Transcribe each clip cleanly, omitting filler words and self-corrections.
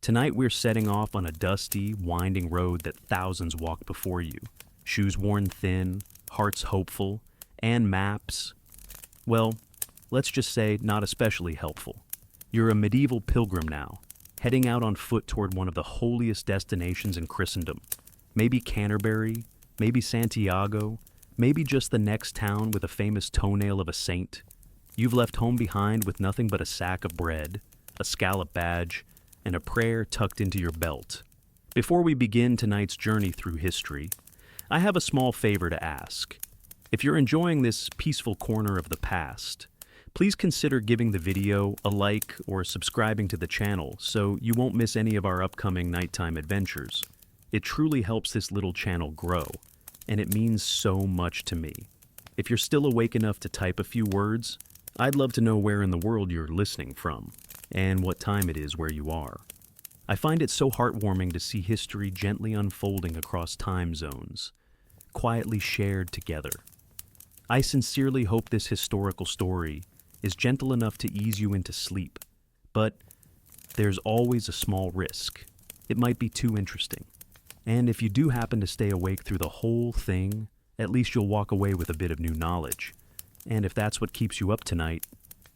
Tonight we're setting off on a dusty, winding road that thousands walked before you. Shoes worn thin, hearts hopeful, and maps, well, let's just say not especially helpful. You're a medieval pilgrim now, heading out on foot toward one of the holiest destinations in Christendom. Maybe Canterbury, maybe Santiago, maybe just the next town with a famous toenail of a saint. You've left home behind with nothing but a sack of bread, a scallop badge, and a prayer tucked into your belt. Before we begin tonight's journey through history, I have a small favor to ask. If you're enjoying this peaceful corner of the past, please consider giving the video a like or subscribing to the channel so you won't miss any of our upcoming nighttime adventures. It truly helps this little channel grow, and it means so much to me. If you're still awake enough to type a few words, I'd love to know where in the world you're listening from, and what time it is where you are. I find it so heartwarming to see history gently unfolding across time zones, quietly shared together. I sincerely hope this historical story is gentle enough to ease you into sleep, but there's always a small risk. It might be too interesting. And if you do happen to stay awake through the whole thing, at least you'll walk away with a bit of new knowledge. And if that's what keeps you up tonight,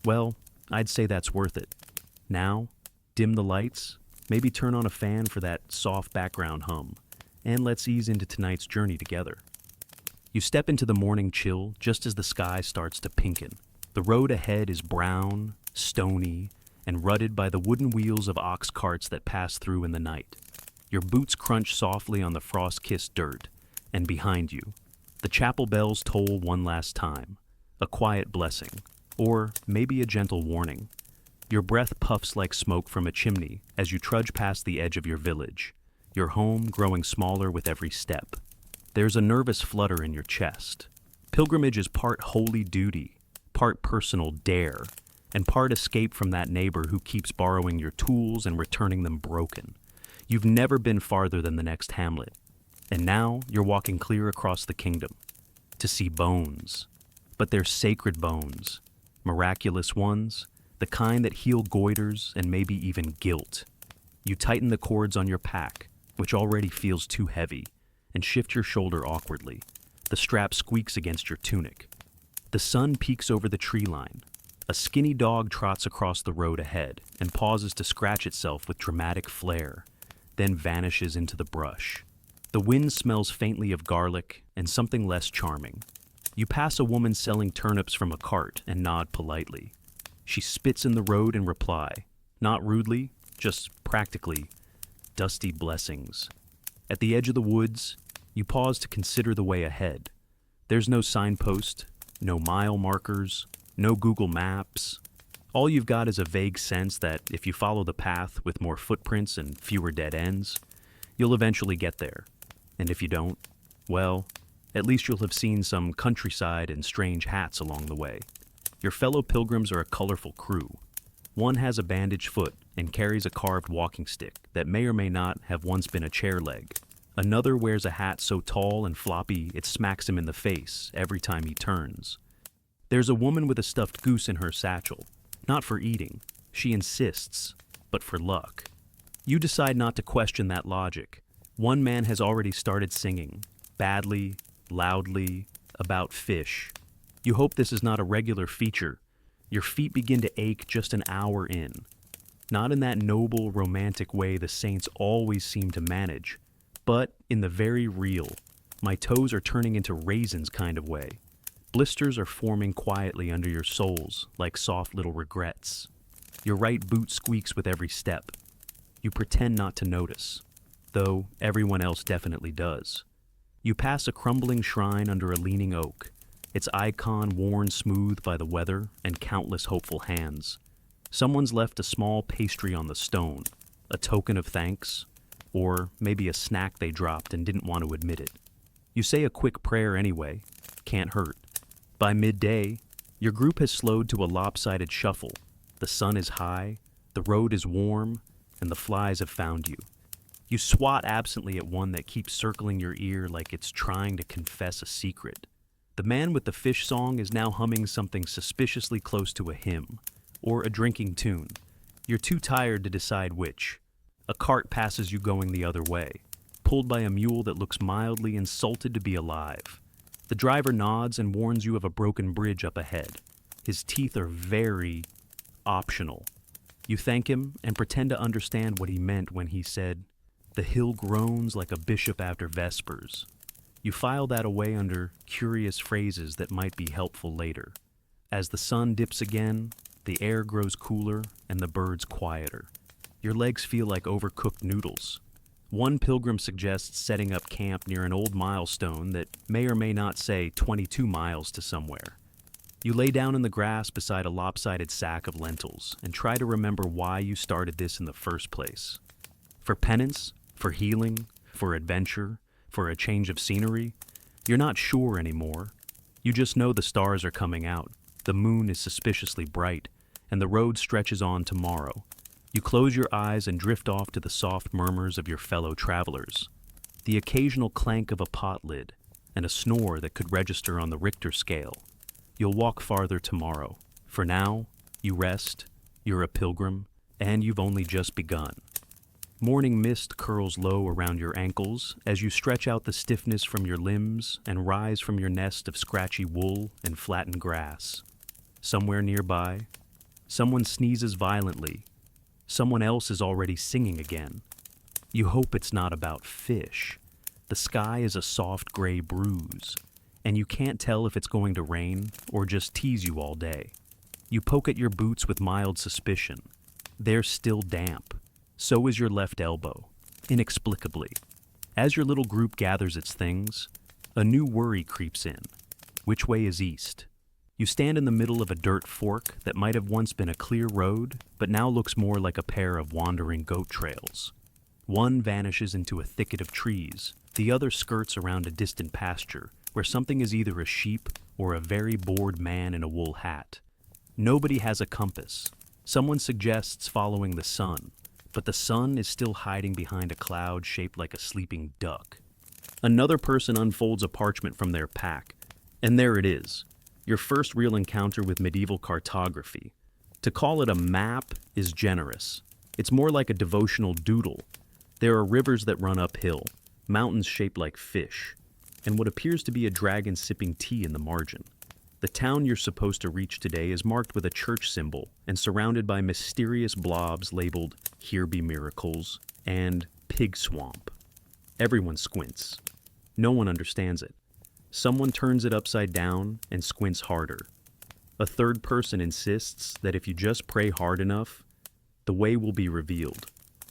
well, I'd say that's worth it. Now, dim the lights, maybe turn on a fan for that soft background hum, and let's ease into tonight's journey together. You step into the morning chill just as the sky starts to pinken. The road ahead is brown, stony, and rutted by the wooden wheels of ox carts that pass through in the night. Your boots crunch softly on the frost-kissed dirt, and behind you, the chapel bells toll one last time, a quiet blessing, or maybe a gentle warning. Your breath puffs like smoke from a chimney as you trudge past the edge of your village, your home growing smaller with every step. There's a nervous flutter in your chest. Pilgrimage is part holy duty, part personal dare, and part escape from that neighbor who keeps borrowing your tools and returning them broken. You've never been farther than the next hamlet, and now you're walking clear across the kingdom to see bones. But they're sacred bones, miraculous ones, the kind that heal goiters and maybe even guilt. You tighten the cords on your pack, which already feels too heavy, and shift your shoulder awkwardly. The strap squeaks against your tunic. The sun peeks over the tree line. A skinny dog trots across the road ahead and pauses to scratch itself with dramatic flair, then vanishes into the brush. The wind smells faintly of garlic and something less charming. You pass a woman selling turnips from a cart and nod politely. She spits in the road in reply, not rudely, just practically, dusty blessings. At the edge of the woods, you pause to consider the way ahead. There's no signpost, no mile markers, no Google Maps. All you've got is a vague sense that if you follow the path with more footprints and fewer dead ends, you'll eventually get there. And if you don't, well, at least you'll have seen some countryside and strange hats along the way. Your fellow pilgrims are a colorful crew. One has a bandaged foot and carries a carved walking stick that may or may not have once been a chair leg. Another wears a hat so tall and floppy it smacks him in the face every time he turns. There's a woman with a stuffed goose in her satchel. Not for eating, she insists, but for luck. You decide not to question that logic. One man has already started singing, badly, loudly, about fish. You hope this is not a regular feature. Your feet begin to ache just an hour in. Not in that noble, romantic way the saints always seem to manage, but in the very real, my toes are turning into raisins kind of way. Blisters are forming quietly under your soles, like soft little regrets. Your right boot squeaks with every step. You pretend not to notice, though everyone else definitely does. You pass a crumbling shrine under a leaning oak, its icon worn smooth by the weather and countless hopeful hands. Someone's left a small pastry on the stone, a token of thanks, or maybe a snack they dropped and didn't want to admit it. You say a quick prayer anyway, can't hurt. By midday, your group has slowed to a lopsided shuffle. The sun is high, the road is warm, and the flies have found you. You swat absently at one that keeps circling your ear like it's trying to confess a secret. The man with the fish song is now humming something suspiciously close to a hymn, or a drinking tune. You're too tired to decide which. A cart passes you going the other way, pulled by a mule that looks mildly insulted to be alive. The driver nods and warns you of a broken bridge up ahead. His teeth are very optional. You thank him and pretend to understand what he meant when he said, "The hill groans like a bishop after vespers." You file that away under curious phrases that might be helpful later. As the sun dips again, the air grows cooler and the birds quieter. Your legs feel like overcooked noodles. One pilgrim suggests setting up camp near an old milestone that may or may not say 22 miles to somewhere. You lay down in the grass beside a lopsided sack of lentils and try to remember why you started this in the first place. For penance, for healing, for adventure, for a change of scenery, you're not sure anymore. You just know the stars are coming out, the moon is suspiciously bright, and the road stretches on tomorrow. You close your eyes and drift off to the soft murmurs of your fellow travelers. The occasional clank of a pot lid, and a snore that could register on the Richter scale. You'll walk farther tomorrow. For now, you rest, you're a pilgrim, and you've only just begun. Morning mist curls low around your ankles as you stretch out the stiffness from your limbs and rise from your nest of scratchy wool and flattened grass. Somewhere nearby, someone sneezes violently. Someone else is already singing again. You hope it's not about fish. The sky is a soft gray bruise, and you can't tell if it's going to rain or just tease you all day. You poke at your boots with mild suspicion. They're still damp. So is your left elbow, inexplicably. As your little group gathers its things, a new worry creeps in. Which way is east? You stand in the middle of a dirt fork that might have once been a clear road, but now looks more like a pair of wandering goat trails. One vanishes into a thicket of trees, the other skirts around a distant pasture, where something is either a sheep or a very bored man in a wool hat. Nobody has a compass. Someone suggests following the sun, but the sun is still hiding behind a cloud shaped like a sleeping duck. Another person unfolds a parchment from their pack, and there it is, your first real encounter with medieval cartography. To call it a map is generous. It's more like a devotional doodle. There are rivers that run uphill, mountains shaped like fish, and what appears to be a dragon sipping tea in the margin. The town you're supposed to reach today is marked with a church symbol and surrounded by mysterious blobs labeled "Here Be Miracles" and "Pig Swamp." Everyone squints. No one understands it. Someone turns it upside down and squints harder. A third person insists that if you just pray hard enough, the way will be revealed.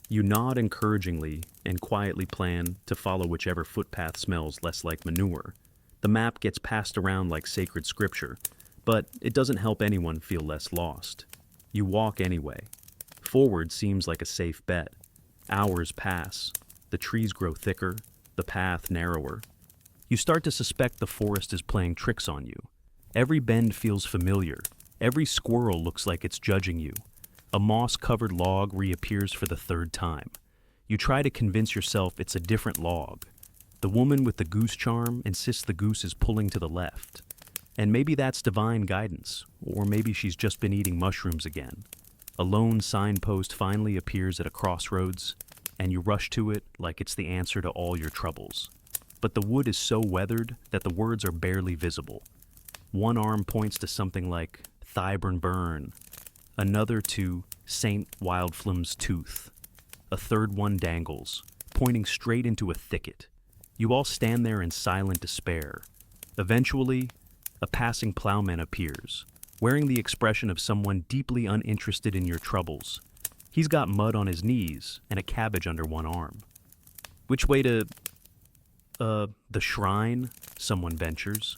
You nod encouragingly and quietly plan to follow whichever footpath smells less like manure. The map gets passed around like sacred scripture, but it doesn't help anyone feel less lost. You walk anyway. Forward seems like a safe bet. Hours pass. The trees grow thicker, the path narrower. You start to suspect the forest is playing tricks on you. Every bend feels familiar. Every squirrel looks like it's judging you. A moss-covered log reappears for the third time. You try to convince yourself it's a different log. The woman with the goose charm insists the goose is pulling to the left. And maybe that's divine guidance, or maybe she's just been eating mushrooms again. A lone signpost finally appears at a crossroads, and you rush to it like it's the answer to all your troubles. But the wood is so weathered that the words are barely visible. One arm points to something like Thybern Burn, another to Saint Wildflim's Tooth. A third one dangles, pointing straight into a thicket. You all stand there in silent despair. Eventually, a passing plowman appears, wearing the expression of someone deeply uninterested in your troubles. He's got mud on his knees and a cabbage under one arm. Which way to... the shrine? Someone ventures.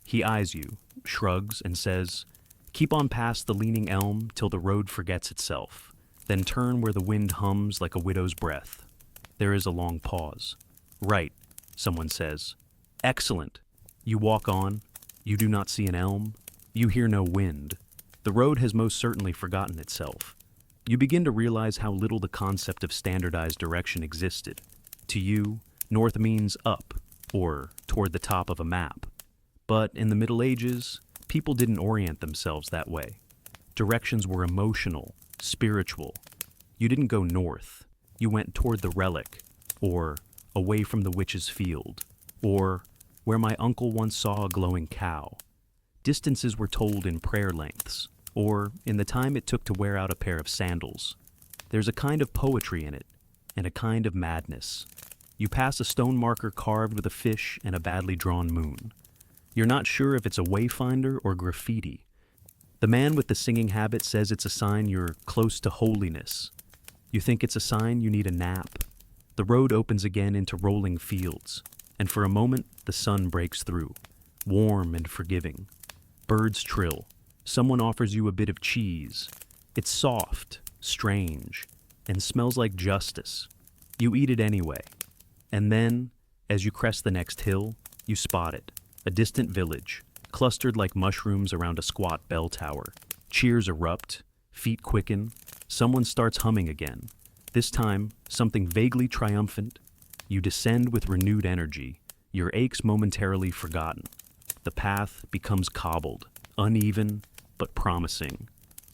He eyes you, shrugs, and says, "Keep on past the leaning elm till the road forgets itself, then turn where the wind hums like a widow's breath." There is a long pause. "Right," someone says. "Excellent." You walk on. You do not see an elm. You hear no wind. The road has most certainly forgotten itself. You begin to realize how little the concept of standardized direction existed. To you, north means up, or toward the top of a map. But in the Middle Ages, people didn't orient themselves that way. Directions were emotional, spiritual. You didn't go north. You went toward the relic, or away from the witch's field, or where my uncle once saw a glowing cow. Distances were told in prayer lengths, or in the time it took to wear out a pair of sandals. There's a kind of poetry in it, and a kind of madness. You pass a stone marker carved with a fish and a badly drawn moon. You're not sure if it's a wayfinder or graffiti. The man with the singing habit says it's a sign you're close to holiness. You think it's a sign you need a nap. The road opens again into rolling fields, and for a moment the sun breaks through, warm and forgiving. Birds trill. Someone offers you a bit of cheese. It's soft, strange, and smells like justice. You eat it anyway. And then, as you crest the next hill, you spot it. A distant village, clustered like mushrooms around a squat bell tower. Cheers erupt, feet quicken, someone starts humming again. This time, something vaguely triumphant. You descend with renewed energy, your aches momentarily forgotten. The path becomes cobbled, uneven, but promising.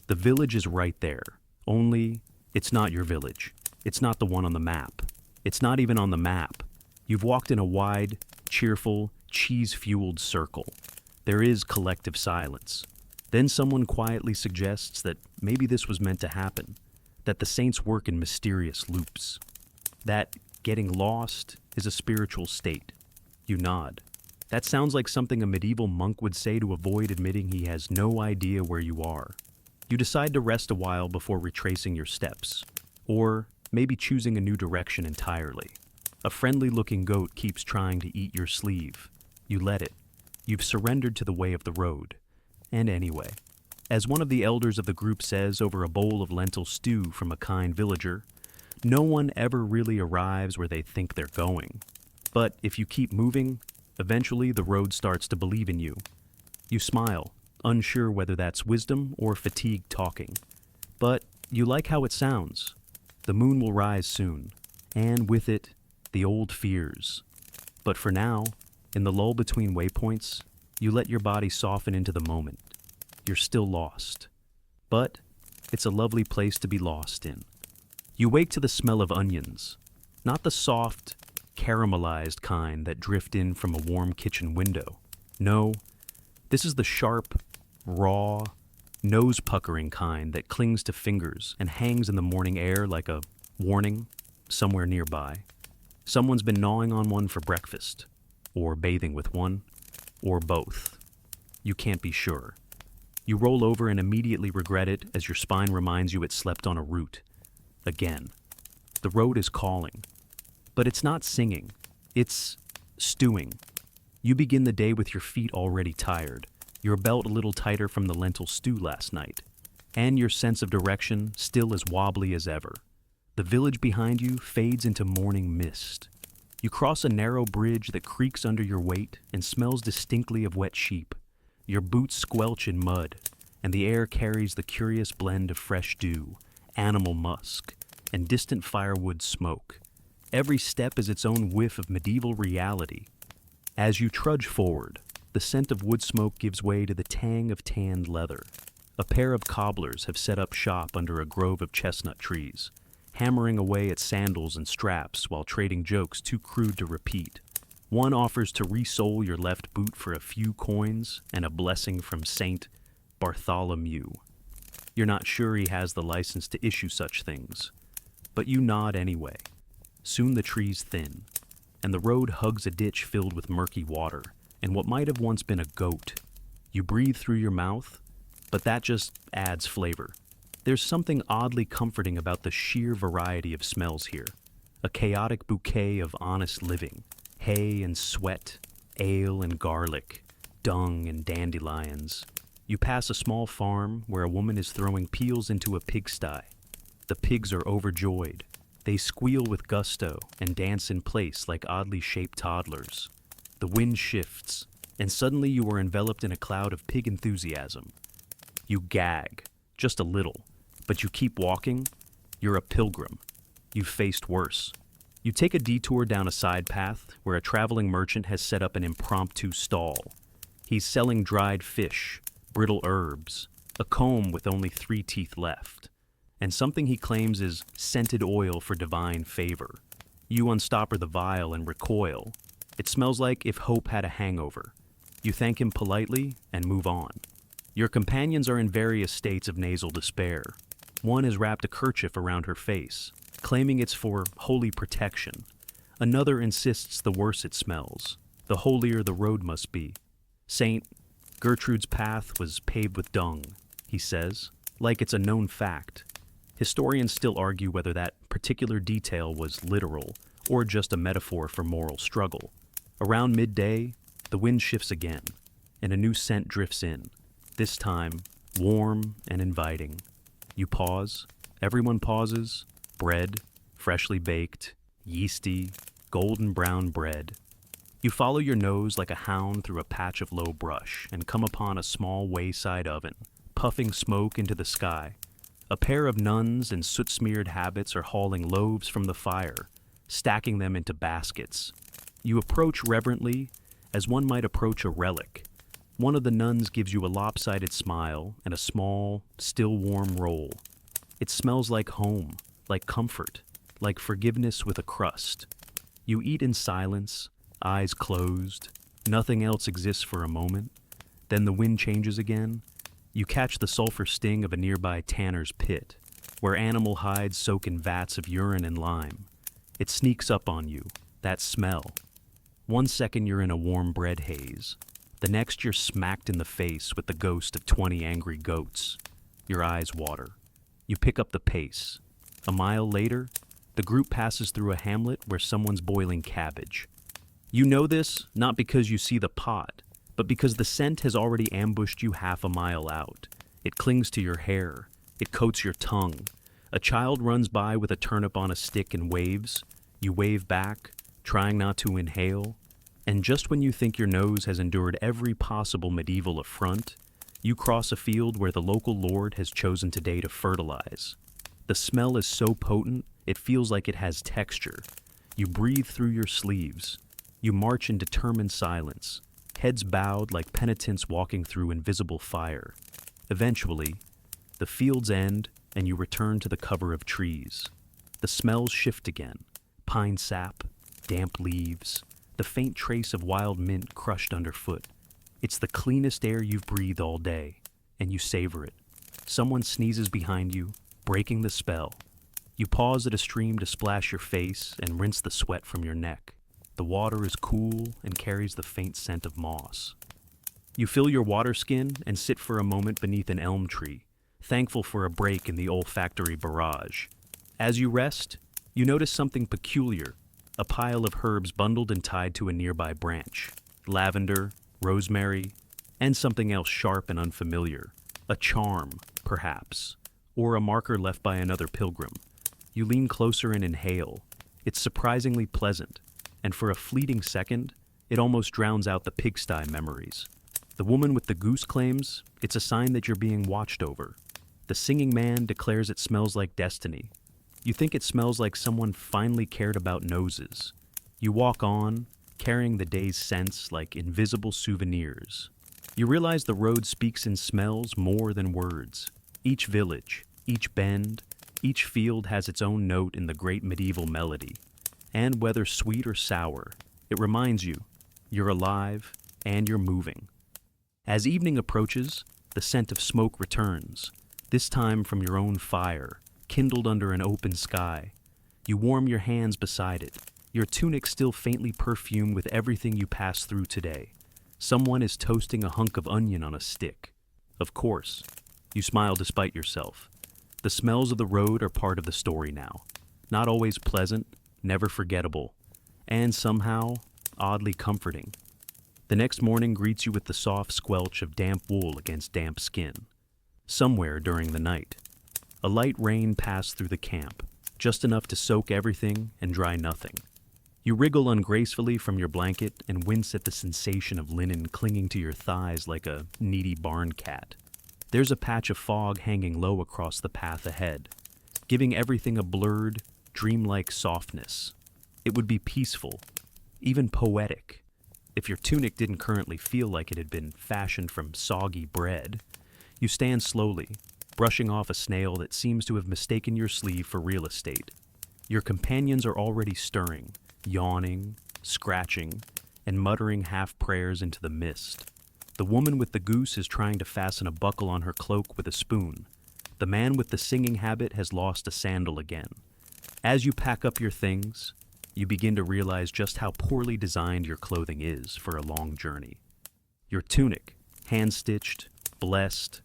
The village is right there, only it's not your village. It's not the one on the map. It's not even on the map. You've walked in a wide, cheerful, cheese-fueled circle. There is collective silence. Then someone quietly suggests that maybe this was meant to happen, that the saints work in mysterious loops, that getting lost is a spiritual state. You nod. That sounds like something a medieval monk would say to avoid admitting he has no idea where you are. You decide to rest a while before retracing your steps, or maybe choosing a new direction entirely. A friendly-looking goat keeps trying to eat your sleeve. You let it. You've surrendered to the way of the road. And anyway, as one of the elders of the group says over a bowl of lentil stew from a kind villager, no one ever really arrives where they think they're going. But if you keep moving, eventually the road starts to believe in you. You smile, unsure whether that's wisdom or fatigue talking. But you like how it sounds. The moon will rise soon, and with it, the old fears. But for now, in the lull between waypoints, you let your body soften into the moment. You're still lost. But it's a lovely place to be lost in. You wake to the smell of onions, not the soft, caramelized kind that drift in from a warm kitchen window. No, this is the sharp, raw, nose-puckering kind that clings to fingers and hangs in the morning air like a warning somewhere nearby. Someone's been gnawing on one for breakfast, or bathing with one, or both. You can't be sure. You roll over and immediately regret it as your spine reminds you it slept on a root. Again. The road is calling. But it's not singing. It's stewing. You begin the day with your feet already tired, your belt a little tighter from the lentil stew last night, and your sense of direction still as wobbly as ever. The village behind you fades into morning mist. You cross a narrow bridge that creaks under your weight and smells distinctly of wet sheep. Your boots squelch in mud, and the air carries the curious blend of fresh dew, animal musk, and distant firewood smoke. Every step is its own whiff of medieval reality. As you trudge forward, the scent of wood smoke gives way to the tang of tanned leather. A pair of cobblers have set up shop under a grove of chestnut trees, hammering away at sandals and straps while trading jokes too crude to repeat. One offers to resole your left boot for a few coins and a blessing from Saint Bartholomew. You're not sure he has the license to issue such things, but you nod anyway. Soon the trees thin, and the road hugs a ditch filled with murky water and what might have once been a goat. You breathe through your mouth, but that just adds flavor. There's something oddly comforting about the sheer variety of smells here. A chaotic bouquet of honest living. Hay and sweat, ale and garlic, dung and dandelions. You pass a small farm where a woman is throwing peels into a pigsty. The pigs are overjoyed. They squeal with gusto and dance in place like oddly shaped toddlers. The wind shifts, and suddenly you are enveloped in a cloud of pig enthusiasm. You gag, just a little, but you keep walking. You're a pilgrim. You've faced worse. You take a detour down a side path where a traveling merchant has set up an impromptu stall. He's selling dried fish, brittle herbs, a comb with only 3 teeth left. and something he claims is scented oil for divine favor. You unstopper the vial and recoil. It smells like if hope had a hangover. You thank him politely and move on. Your companions are in various states of nasal despair. One has wrapped a kerchief around her face, claiming it's for holy protection. Another insists the worse it smells, the holier the road must be. Saint Gertrude's path was paved with dung, he says, like it's a known fact. Historians still argue whether that particular detail was literal or just a metaphor for moral struggle. Around midday, the wind shifts again, and a new scent drifts in, this time warm and inviting. You pause, everyone pauses, bread, freshly baked, yeasty, golden brown bread. You follow your nose like a hound through a patch of low brush and come upon a small wayside oven, puffing smoke into the sky. A pair of nuns in soot-smeared habits are hauling loaves from the fire, stacking them into baskets. You approach reverently, as one might approach a relic. One of the nuns gives you a lopsided smile and a small, still warm roll. It smells like home, like comfort, like forgiveness with a crust. You eat in silence, eyes closed. Nothing else exists for a moment. Then the wind changes again. You catch the sulfur sting of a nearby tanner's pit, where animal hides soak in vats of urine and lime. It sneaks up on you, that smell. One second you're in a warm bread haze. The next you're smacked in the face with the ghost of 20 angry goats. Your eyes water. You pick up the pace. A mile later, the group passes through a hamlet where someone's boiling cabbage. You know this not because you see the pot, but because the scent has already ambushed you half a mile out. It clings to your hair. It coats your tongue. A child runs by with a turnip on a stick and waves. You wave back, trying not to inhale. And just when you think your nose has endured every possible medieval affront, you cross a field where the local lord has chosen today to fertilize. The smell is so potent, it feels like it has texture. You breathe through your sleeves. You march in determined silence, heads bowed like penitents walking through invisible fire. Eventually, the fields end and you return to the cover of trees. The smells shift again. Pine sap, damp leaves, the faint trace of wild mint crushed underfoot. It's the cleanest air you've breathed all day, and you savor it. Someone sneezes behind you, breaking the spell. You pause at a stream to splash your face and rinse the sweat from your neck. The water is cool and carries the faint scent of moss. You fill your water skin and sit for a moment beneath an elm tree, thankful for a break in the olfactory barrage. As you rest, you notice something peculiar, a pile of herbs bundled and tied to a nearby branch. Lavender, rosemary, and something else sharp and unfamiliar. A charm, perhaps, or a marker left by another pilgrim. You lean closer and inhale. It's surprisingly pleasant, and for a fleeting second, it almost drowns out the pigsty memories. The woman with the goose claims it's a sign that you're being watched over. The singing man declares it smells like destiny. You think it smells like someone finally cared about noses. You walk on, carrying the day's scents like invisible souvenirs. You realize the road speaks in smells more than words. Each village, each bend, each field has its own note in the great medieval melody. And whether sweet or sour, it reminds you, you're alive and you're moving. As evening approaches, the scent of smoke returns, this time from your own fire, kindled under an open sky. You warm your hands beside it, your tunic still faintly perfumed with everything you passed through today. Someone is toasting a hunk of onion on a stick. Of course, you smile despite yourself. The smells of the road are part of the story now. Not always pleasant, never forgettable, and somehow oddly comforting. The next morning greets you with the soft squelch of damp wool against damp skin. Somewhere during the night, a light rain passed through the camp, just enough to soak everything and dry nothing. You wriggle ungracefully from your blanket and wince at the sensation of linen clinging to your thighs like a needy barn cat. There's a patch of fog hanging low across the path ahead, giving everything a blurred, dreamlike softness. It would be peaceful, even poetic, if your tunic didn't currently feel like it had been fashioned from soggy bread. You stand slowly, brushing off a snail that seems to have mistaken your sleeve for real estate. Your companions are already stirring, yawning, scratching, and muttering half-prayers into the mist. The woman with the goose is trying to fasten a buckle on her cloak with a spoon. The man with the singing habit has lost a sandal again. As you pack up your things, you begin to realize just how poorly designed your clothing is for a long journey. Your tunic, hand-stitched, blessed,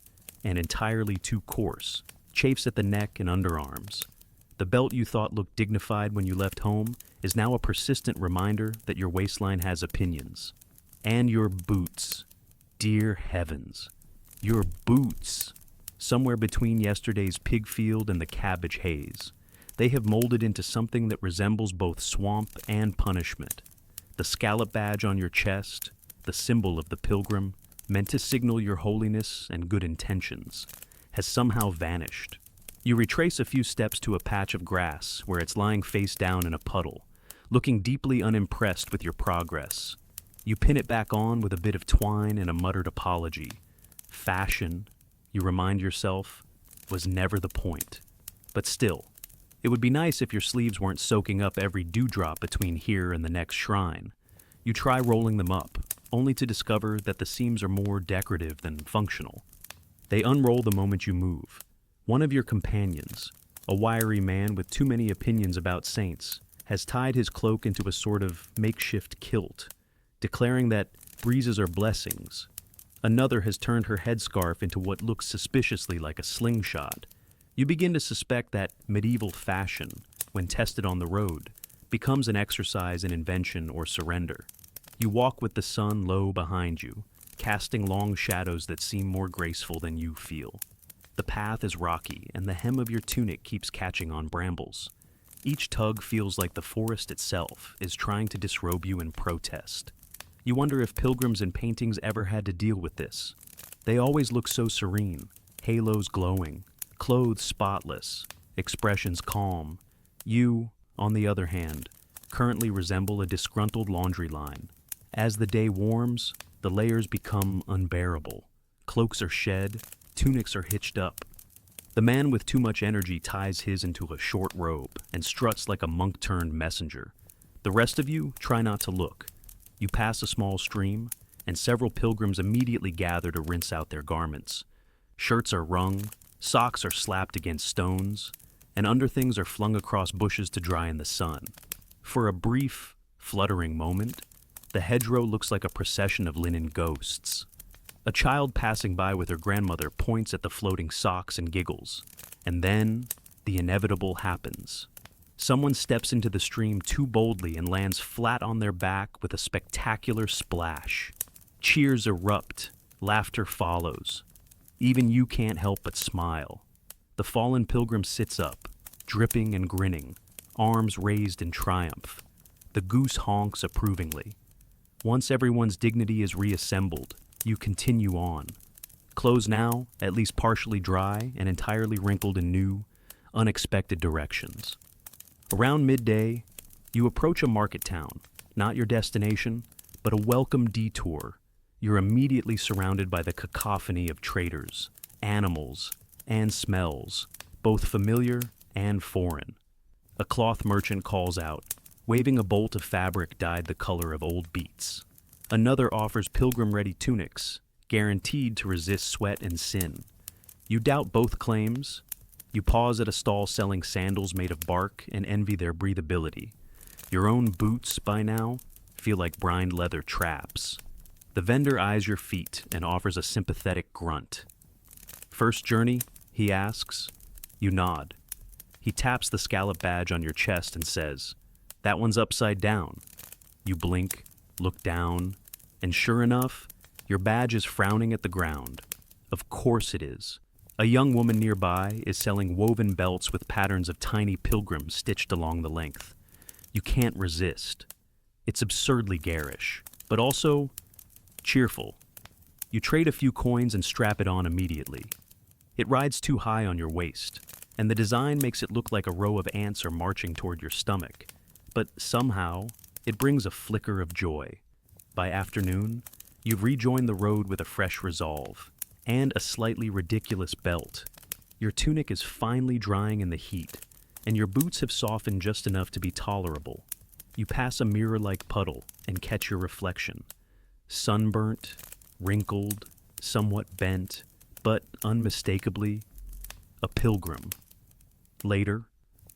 and entirely too coarse, chafes at the neck and underarms. The belt you thought looked dignified when you left home is now a persistent reminder that your waistline has opinions. And your boots. Dear heavens. Your boots. Somewhere between yesterday's pig field and the cabbage haze. They have molded into something that resembles both swamp and punishment. The scallop badge on your chest, the symbol of the pilgrim, meant to signal your holiness and good intentions, has somehow vanished. You retrace a few steps to a patch of grass where it's lying face down in a puddle, looking deeply unimpressed with your progress. You pin it back on with a bit of twine and a muttered apology. Fashion, you remind yourself, was never the point. But still, it would be nice if your sleeves weren't soaking up every dewdrop between here and the next shrine. You try rolling them up, only to discover that the seams are more decorative than functional. They unroll the moment you move. One of your companions, a wiry man with too many opinions about saints, has tied his cloak into a sort of makeshift kilt, declaring that breezes are blessings. Another has turned her headscarf into what looks suspiciously like a slingshot. You begin to suspect that medieval fashion, when tested on the road, becomes an exercise in invention or surrender. You walk with the sun low behind you, casting long shadows that seem more graceful than you feel. The path is rocky, and the hem of your tunic keeps catching on brambles. Each tug feels like the forest itself is trying to disrobe you in protest. You wonder if pilgrims in paintings ever had to deal with this. They always look so serene, halos glowing, clothes spotless, expressions calm. You, on the other hand, currently resemble a disgruntled laundry line. As the day warms, the layers become unbearable. Cloaks are shed, tunics are hitched up. The man with too much energy ties his into a short robe and struts like a monk-turned messenger. The rest of you try not to look. You pass a small stream, and several pilgrims immediately gather to rinse out their garments. Shirts are wrung, socks are slapped against stones, and underthings are flung across bushes to dry in the sun. For a brief, fluttering moment, the hedgerow looks like a procession of linen ghosts. A child passing by with her grandmother points at the floating socks and giggles. And then, the inevitable happens. Someone steps into the stream too boldly and lands flat on their back with a spectacular splash. Cheers erupt, laughter follows. Even you can't help but smile. The fallen pilgrim sits up, dripping and grinning, arms raised in triumph. The goose honks approvingly. Once everyone's dignity is reassembled, you continue on. Clothes now, at least partially dry and entirely wrinkled in new, unexpected directions. Around midday, you approach a market town, not your destination, but a welcome detour. You're immediately surrounded by the cacophony of traders, animals, and smells, both familiar and foreign. A cloth merchant calls out, waving a bolt of fabric dyed the color of old beets. Another offers pilgrim-ready tunics, guaranteed to resist sweat and sin. You doubt both claims. You pause at a stall selling sandals made of bark and envy their breathability. Your own boots, by now, feel like brined leather traps. The vendor eyes your feet and offers a sympathetic grunt. First journey, he asks. You nod. He taps the scallop badge on your chest and says, "That one's upside down." You blink, look down, and sure enough, your badge is frowning at the ground. Of course it is. A young woman nearby is selling woven belts with patterns of tiny pilgrims stitched along the length. You can't resist. It's absurdly garish, but also cheerful. You trade a few coins and strap it on immediately. It rides too high on your waist, and the design makes it look like a row of ants are marching toward your stomach. But somehow, it brings a flicker of joy. By afternoon, you've rejoined the road with a fresh resolve, and a slightly ridiculous belt. Your tunic is finally drying in the heat, and your boots have softened just enough to be tolerable. You pass a mirror-like puddle and catch your reflection. Sunburnt, wrinkled, somewhat bent, but unmistakably a pilgrim. Later,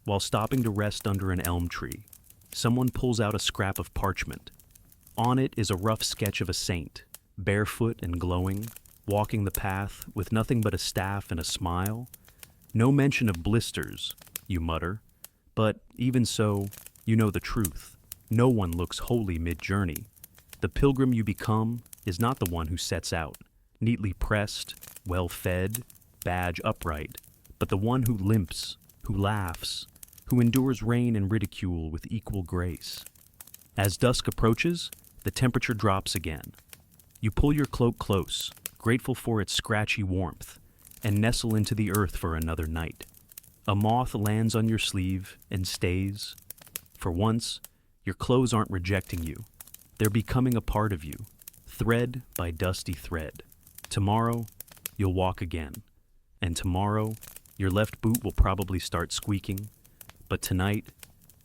while stopping to rest under an elm tree, someone pulls out a scrap of parchment. On it is a rough sketch of a saint, barefoot and glowing, walking the path with nothing but a staff and a smile. No mention of blisters, you mutter, but even so, you know the truth. No one looks holy mid-journey. The pilgrim you become is not the one who sets out, neatly pressed, well-fed, badge upright, but the one who limps, who laughs, who endures rain and ridicule with equal grace. As dusk approaches, the temperature drops again. You pull your cloak close, grateful for its scratchy warmth, and nestle into the earth for another night. A moth lands on your sleeve and stays. For once, your clothes aren't rejecting you. They're becoming a part of you, thread by dusty thread. Tomorrow, you'll walk again. And tomorrow, your left boot will probably start squeaking. But tonight,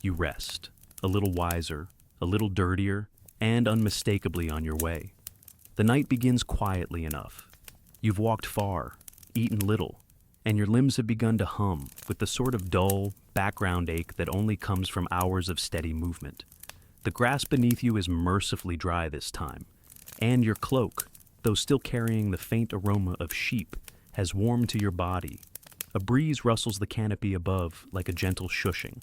you rest, a little wiser, a little dirtier, and unmistakably on your way. The night begins quietly enough. You've walked far, eaten little, and your limbs have begun to hum with the sort of dull, background ache that only comes from hours of steady movement. The grass beneath you is mercifully dry this time, and your cloak, though still carrying the faint aroma of sheep, has warmed to your body. A breeze rustles the canopy above like a gentle shushing.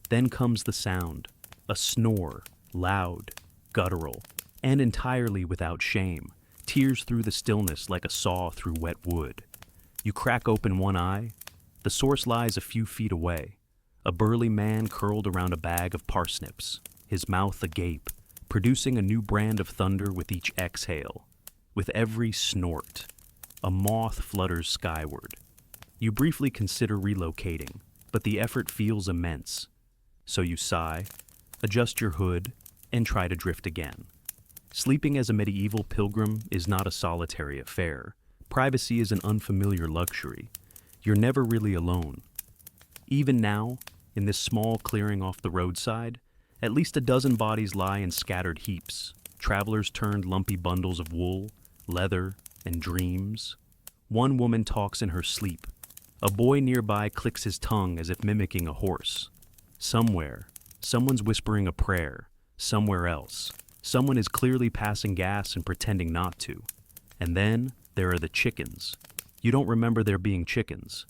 Then comes the sound, a snore, loud, guttural, and entirely without shame, tears through the stillness like a saw through wet wood. You crack open one eye. The source lies a few feet away, a burly man curled around a bag of parsnips, his mouth agape, producing a new brand of thunder with each exhale. With every snort, a moth flutters skyward. You briefly consider relocating, but the effort feels immense. So you sigh, adjust your hood, and try to drift again. Sleeping as a medieval pilgrim is not a solitary affair. Privacy is an unfamiliar luxury. You're never really alone. Even now, in this small clearing off the roadside, at least a dozen bodies lie in scattered heaps. Travelers turned lumpy bundles of wool, leather, and dreams. One woman talks in her sleep. A boy nearby clicks his tongue as if mimicking a horse. Somewhere, someone's whispering a prayer. Somewhere else, someone is clearly passing gas and pretending not to. And then there are the chickens. You don't remember there being chickens,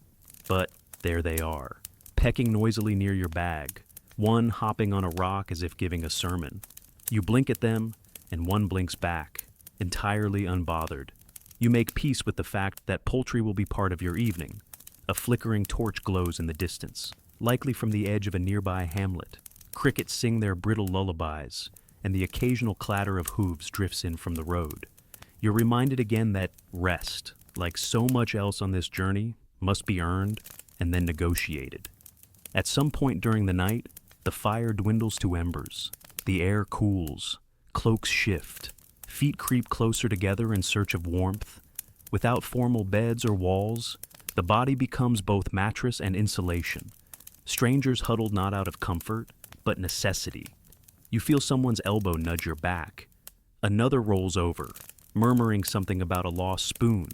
but there they are, pecking noisily near your bag, one hopping on a rock as if giving a sermon. You blink at them, and one blinks back, entirely unbothered. You make peace with the fact that poultry will be part of your evening. A flickering torch glows in the distance, likely from the edge of a nearby hamlet. Crickets sing their brittle lullabies, and the occasional clatter of hooves drifts in from the road. You're reminded again that rest, like so much else on this journey, must be earned and then negotiated. At some point during the night, the fire dwindles to embers. The air cools, cloaks shift, feet creep closer together in search of warmth. Without formal beds or walls, the body becomes both mattress and insulation. Strangers huddled not out of comfort, but necessity. You feel someone's elbow nudge your back. Another rolls over, murmuring something about a lost spoon.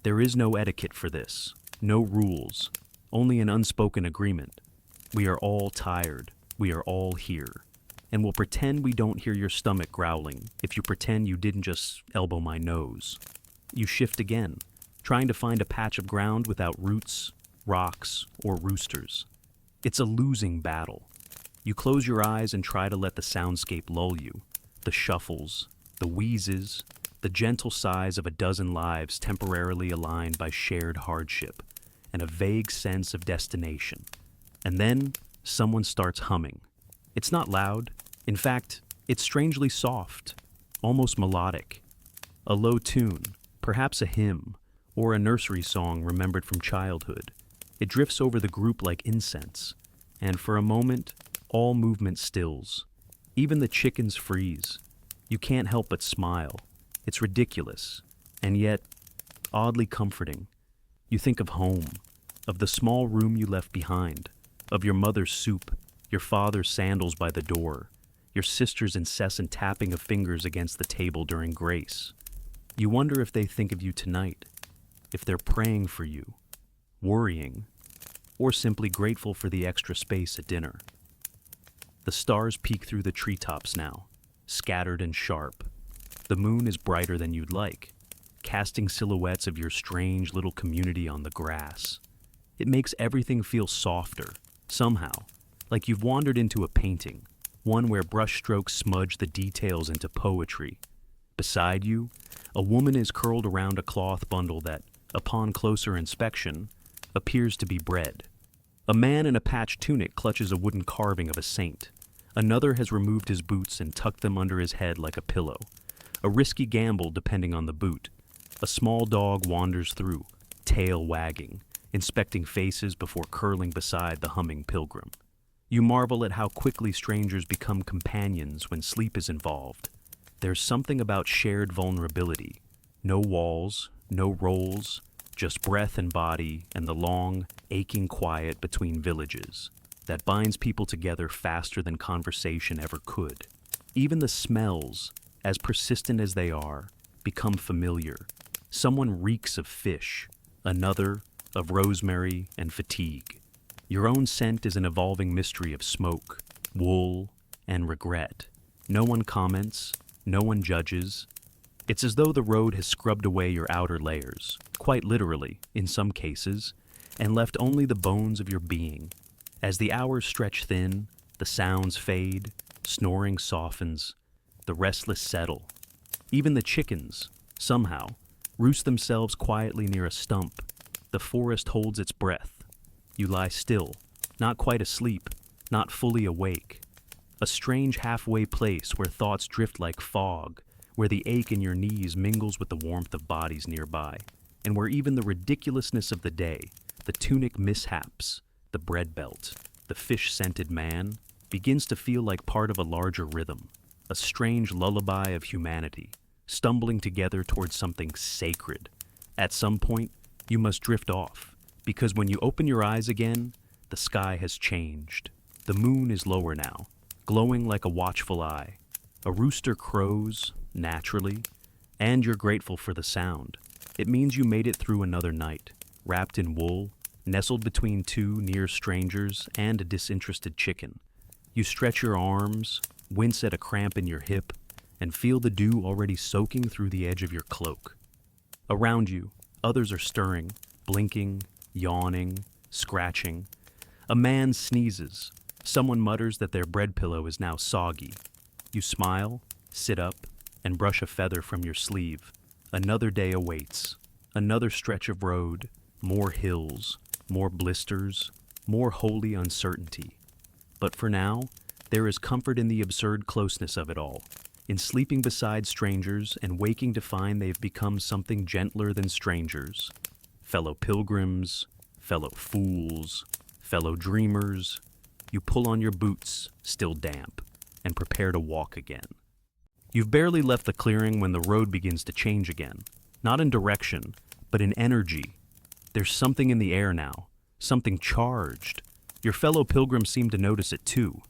There is no etiquette for this, no rules, only an unspoken agreement. We are all tired, we are all here, and we'll pretend we don't hear your stomach growling if you pretend you didn't just elbow my nose. You shift again, trying to find a patch of ground without roots, rocks, or roosters. It's a losing battle. You close your eyes and try to let the soundscape lull you. The shuffles, the wheezes, the gentle sighs of a dozen lives temporarily aligned by shared hardship, and a vague sense of destination. And then someone starts humming. It's not loud. In fact, it's strangely soft, almost melodic. A low tune, perhaps a hymn, or a nursery song remembered from childhood. It drifts over the group like incense, and for a moment, all movement stills. Even the chickens freeze. You can't help but smile. It's ridiculous, and yet oddly comforting. You think of home, of the small room you left behind, of your mother's soup, your father's sandals by the door, your sister's incessant tapping of fingers against the table during grace. You wonder if they think of you tonight, if they're praying for you, worrying, or simply grateful for the extra space at dinner. The stars peek through the treetops now, scattered and sharp. The moon is brighter than you'd like, casting silhouettes of your strange little community on the grass. It makes everything feel softer, somehow, like you've wandered into a painting, one where brushstrokes smudge the details into poetry. Beside you, a woman is curled around a cloth bundle that, upon closer inspection, appears to be bread. A man in a patched tunic clutches a wooden carving of a saint. Another has removed his boots and tucked them under his head like a pillow. A risky gamble depending on the boot. A small dog wanders through, tail wagging, inspecting faces before curling beside the humming pilgrim. You marvel at how quickly strangers become companions when sleep is involved. There's something about shared vulnerability. No walls, no roles, just breath and body and the long, aching quiet between villages that binds people together faster than conversation ever could. Even the smells, as persistent as they are, become familiar. Someone reeks of fish, another of rosemary and fatigue. Your own scent is an evolving mystery of smoke, wool, and regret. No one comments, no one judges. It's as though the road has scrubbed away your outer layers, quite literally, in some cases, and left only the bones of your being. As the hours stretch thin, the sounds fade, snoring softens, the restless settle. Even the chickens, somehow, roost themselves quietly near a stump. The forest holds its breath. You lie still, not quite asleep, not fully awake. A strange halfway place where thoughts drift like fog, where the ache in your knees mingles with the warmth of bodies nearby, and where even the ridiculousness of the day, the tunic mishaps, the bread belt, the fish-scented man, begins to feel like part of a larger rhythm, a strange lullaby of humanity, stumbling together towards something sacred. At some point, you must drift off, because when you open your eyes again, the sky has changed. The moon is lower now, glowing like a watchful eye. A rooster crows, naturally, and you're grateful for the sound. It means you made it through another night, wrapped in wool, nestled between two near strangers and a disinterested chicken. You stretch your arms, wince at a cramp in your hip, and feel the dew already soaking through the edge of your cloak. Around you, others are stirring, blinking, yawning, scratching. A man sneezes. Someone mutters that their bread pillow is now soggy. You smile, sit up, and brush a feather from your sleeve. Another day awaits. Another stretch of road, more hills, more blisters, more holy uncertainty. But for now, there is comfort in the absurd closeness of it all, in sleeping beside strangers and waking to find they've become something gentler than strangers. Fellow pilgrims, fellow fools, fellow dreamers. You pull on your boots, still damp, and prepare to walk again. You've barely left the clearing when the road begins to change again, not in direction, but in energy. There's something in the air now, something charged. Your fellow pilgrims seem to notice it too.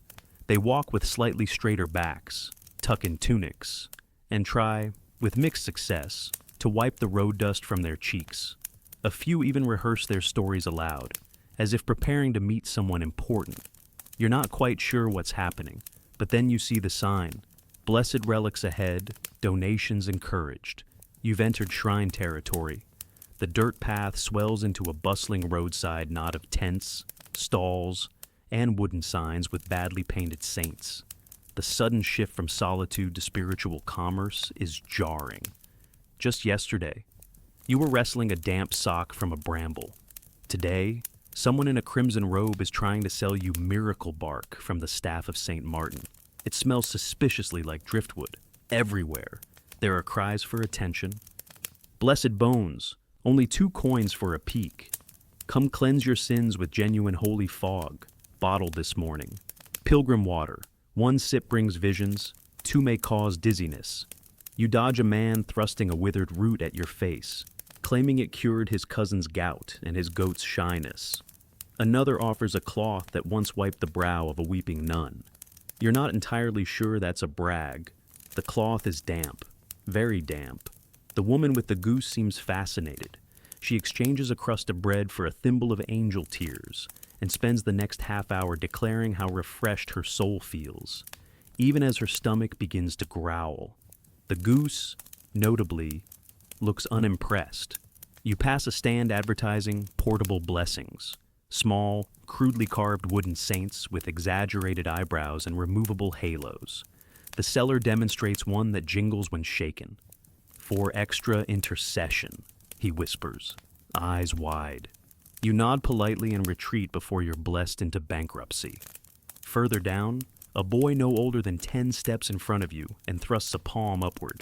They walk with slightly straighter backs, tuck in tunics, and try, with mixed success, to wipe the road dust from their cheeks. A few even rehearse their stories aloud, as if preparing to meet someone important. You're not quite sure what's happening, but then you see the sign. Blessed relics ahead, donations encouraged. You've entered shrine territory. The dirt path swells into a bustling roadside knot of tents, stalls, and wooden signs with badly painted saints. The sudden shift from solitude to spiritual commerce is jarring. Just yesterday, you were wresting a damp sock from a bramble. Today, someone in a crimson robe is trying to sell you miracle bark from the staff of St. Martin. It smells suspiciously like driftwood. Everywhere, there are cries for attention. Blessed bones, only 2 coins for a peek. Come cleanse your sins with genuine holy fog, bottled this morning. Pilgrim water, 1 sip brings visions, 2 may cause dizziness. You dodge a man thrusting a withered root at your face. claiming it cured his cousin's gout and his goat's shyness. Another offers a cloth that once wiped the brow of a weeping nun. You're not entirely sure that's a brag. The cloth is damp, very damp. The woman with the goose seems fascinated. She exchanges a crust of bread for a thimble of angel tears and spends the next half hour declaring how refreshed her soul feels, even as her stomach begins to growl. The goose, notably, looks unimpressed. You pass a stand advertising portable blessings, small, crudely carved wooden saints with exaggerated eyebrows and removable halos. The seller demonstrates one that jingles when shaken. For extra intercession, he whispers, eyes wide. You nod politely and retreat before you're blessed into bankruptcy. Further down, a boy no older than 10 steps in front of you and thrusts a palm upward.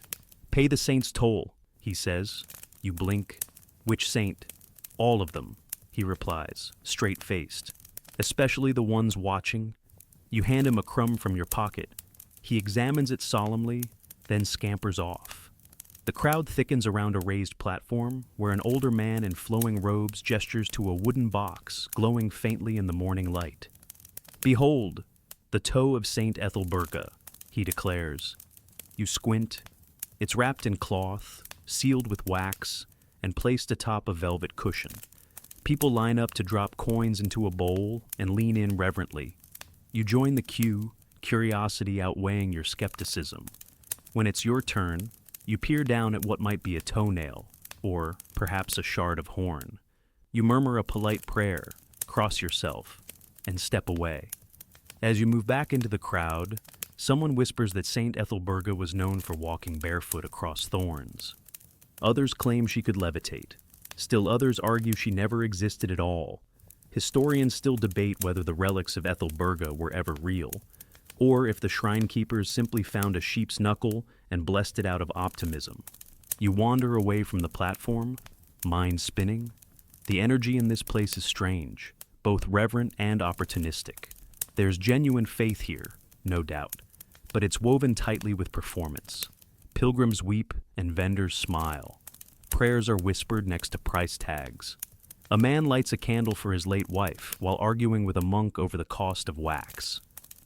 Pay the saint's toll, he says. You blink. Which saint? All of them, he replies, straight-faced. Especially the ones watching. You hand him a crumb from your pocket. He examines it solemnly, then scampers off. The crowd thickens around a raised platform where an older man in flowing robes gestures to a wooden box glowing faintly in the morning light. Behold, the toe of Saint Ethelburga, he declares. You squint. It's wrapped in cloth, sealed with wax, and placed atop a velvet cushion. People line up to drop coins into a bowl and lean in reverently. You join the queue, curiosity outweighing your skepticism. When it's your turn, you peer down at what might be a toenail, or perhaps a shard of horn. You murmur a polite prayer, cross yourself, and step away. As you move back into the crowd, someone whispers that Saint Ethelburga was known for walking barefoot across thorns. Others claim she could levitate. Still others argue she never existed at all. Historians still debate whether the relics of Ethelburga were ever real, or if the shrine keepers simply found a sheep's knuckle and blessed it out of optimism. You wander away from the platform, mind spinning. The energy in this place is strange, both reverent and opportunistic. There's genuine faith here, no doubt, but it's woven tightly with performance. Pilgrims weep and vendors smile. Prayers are whispered next to price tags. A man lights a candle for his late wife while arguing with a monk over the cost of wax.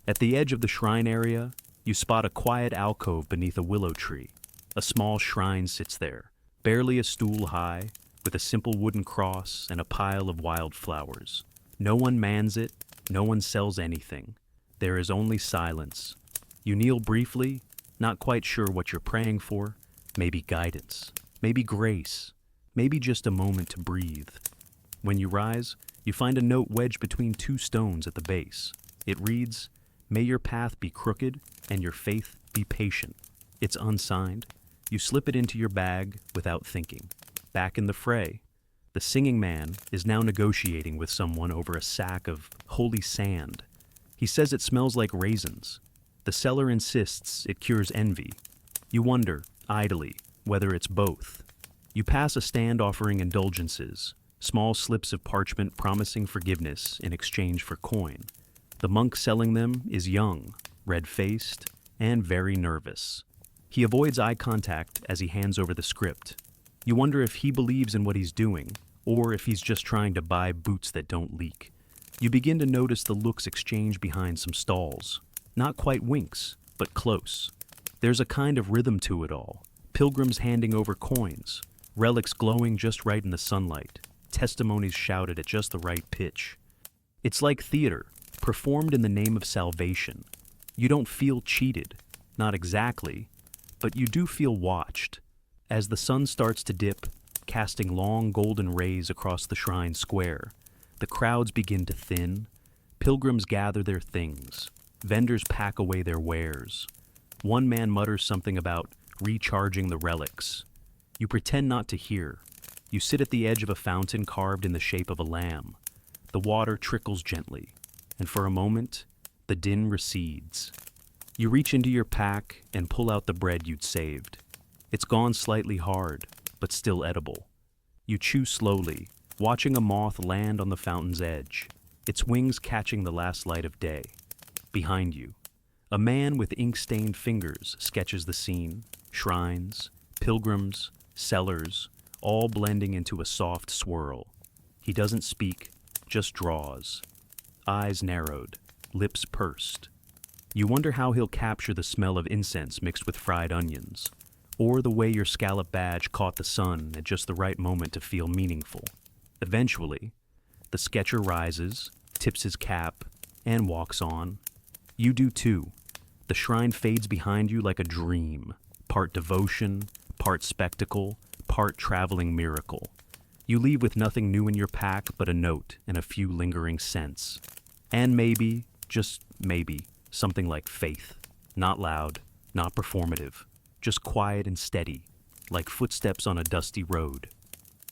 At the edge of the shrine area, you spot a quiet alcove beneath a willow tree. A small shrine sits there, barely a stool high, with a simple wooden cross and a pile of wildflowers. No one mans it, no one sells anything. There is only silence. You kneel briefly, not quite sure what you're praying for. Maybe guidance, maybe grace, maybe just a moment to breathe. When you rise, you find a note wedged between 2 stones at the base. It reads, "May your path be crooked and your faith be patient." It's unsigned. You slip it into your bag without thinking. Back in the fray, the singing man is now negotiating with someone over a sack of holy sand. He says it smells like raisins. The seller insists it cures envy. You wonder, idly, whether it's both. You pass a stand offering indulgences, small slips of parchment promising forgiveness in exchange for coin. The monk selling them is young, red-faced, and very nervous. He avoids eye contact as he hands over the script. You wonder if he believes in what he's doing, or if he's just trying to buy boots that don't leak. You begin to notice the looks exchanged behind some stalls. Not quite winks, but close. There's a kind of rhythm to it all. Pilgrims handing over coins, relics glowing just right in the sunlight, testimonies shouted at just the right pitch. It's like theater, performed in the name of salvation. You don't feel cheated, not exactly, but you do feel watched. As the sun starts to dip, casting long golden rays across the shrine square, the crowds begin to thin. Pilgrims gather their things. Vendors pack away their wares. One man mutters something about recharging the relics. You pretend not to hear. You sit at the edge of a fountain carved in the shape of a lamb. The water trickles gently, and for a moment, the din recedes. You reach into your pack and pull out the bread you'd saved. It's gone slightly hard, but still edible. You chew slowly, watching a moth land on the fountain's edge, its wings catching the last light of day. Behind you, a man with ink-stained fingers sketches the scene. Shrines, pilgrims, sellers, all blending into a soft swirl. He doesn't speak, just draws. Eyes narrowed, lips pursed. You wonder how he'll capture the smell of incense mixed with fried onions, or the way your scallop badge caught the sun at just the right moment to feel meaningful. Eventually, the sketcher rises, tips his cap, and walks on. You do too. The shrine fades behind you like a dream, part devotion, part spectacle, part traveling miracle. You leave with nothing new in your pack but a note and a few lingering scents. And maybe, just maybe, something like faith. Not loud, not performative, just quiet and steady, like footsteps on a dusty road.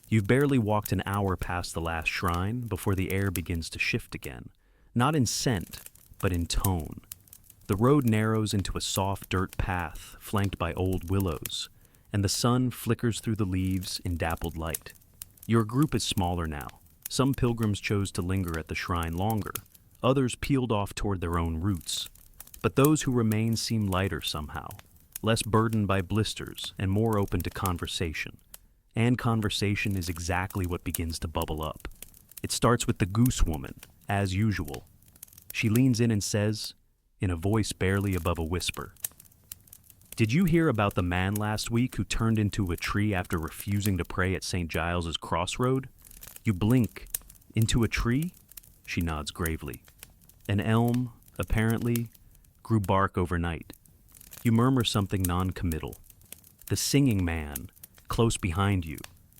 You've barely walked an hour past the last shrine before the air begins to shift again, not in scent, but in tone. The road narrows into a soft dirt path flanked by old willows, and the sun flickers through the leaves in dappled light. Your group is smaller now. Some pilgrims chose to linger at the shrine longer, others peeled off toward their own routes. But those who remain seem lighter somehow, less burdened by blisters and more open to conversation. And conversation is exactly what begins to bubble up. It starts with the goose woman, as usual. She leans in and says, in a voice barely above a whisper, "Did you hear about the man last week who turned into a tree after refusing to pray at St. Giles's crossroad? You blink. Into a tree?" She nods gravely. An elm, apparently, grew bark overnight. You murmur something non-committal. The singing man, close behind you,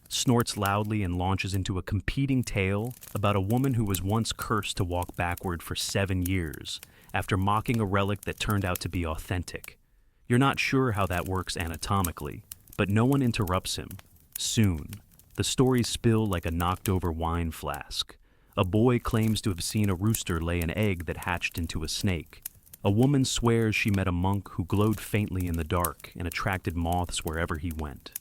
snorts loudly and launches into a competing tale about a woman who was once cursed to walk backward for 7 years after mocking a relic that turned out to be authentic. You're not sure how that works anatomically, but no one interrupts him. Soon, the stories spill like a knocked-over wine flask. A boy claims to have seen a rooster lay an egg that hatched into a snake. A woman swears she met a monk who glowed faintly in the dark and attracted moths wherever he went.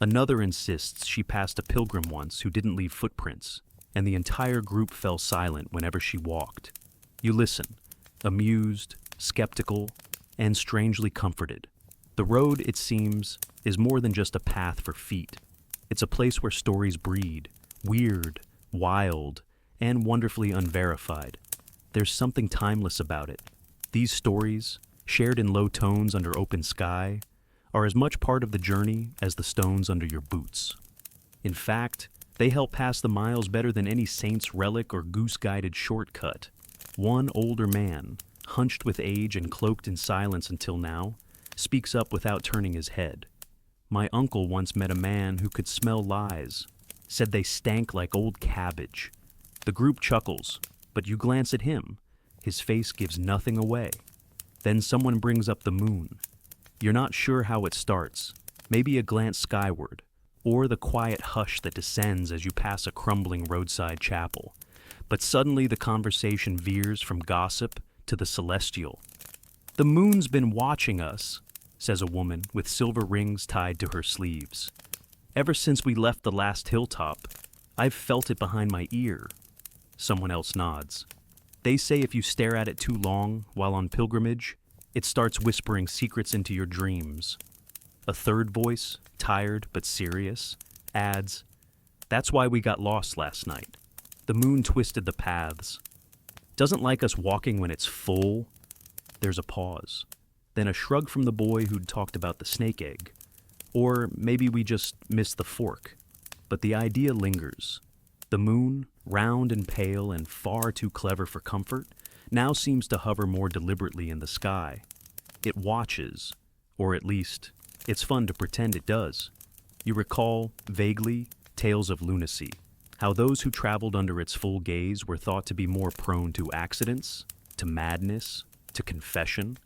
Another insists she passed a pilgrim once who didn't leave footprints, and the entire group fell silent whenever she walked. You listen, amused, skeptical, and strangely comforted. The road, it seems, is more than just a path for feet. It's a place where stories breed, weird, wild, and wonderfully unverified. There's something timeless about it. These stories, shared in low tones under open sky, are as much part of the journey as the stones under your boots. In fact, they help pass the miles better than any saint's relic or goose-guided shortcut. One older man, hunched with age and cloaked in silence until now, speaks up without turning his head. "My uncle once met a man who could smell lies, said they stank like old cabbage." The group chuckles, but you glance at him. His face gives nothing away. Then someone brings up the moon. You're not sure how it starts, maybe a glance skyward, or the quiet hush that descends as you pass a crumbling roadside chapel. But suddenly the conversation veers from gossip to the celestial. "The moon's been watching us," says a woman with silver rings tied to her sleeves. "Ever since we left the last hilltop, I've felt it behind my ear." Someone else nods. "They say if you stare at it too long while on pilgrimage, it starts whispering secrets into your dreams." A third voice, tired but serious, adds, "That's why we got lost last night. The moon twisted the paths. Doesn't like us walking when it's full." There's a pause. Then a shrug from the boy who'd talked about the snake egg. Or maybe we just missed the fork. But the idea lingers. The moon, round and pale and far too clever for comfort, now seems to hover more deliberately in the sky. It watches, or at least, it's fun to pretend it does. You recall, vaguely, tales of lunacy, how those who traveled under its full gaze were thought to be more prone to accidents, to madness, to confession.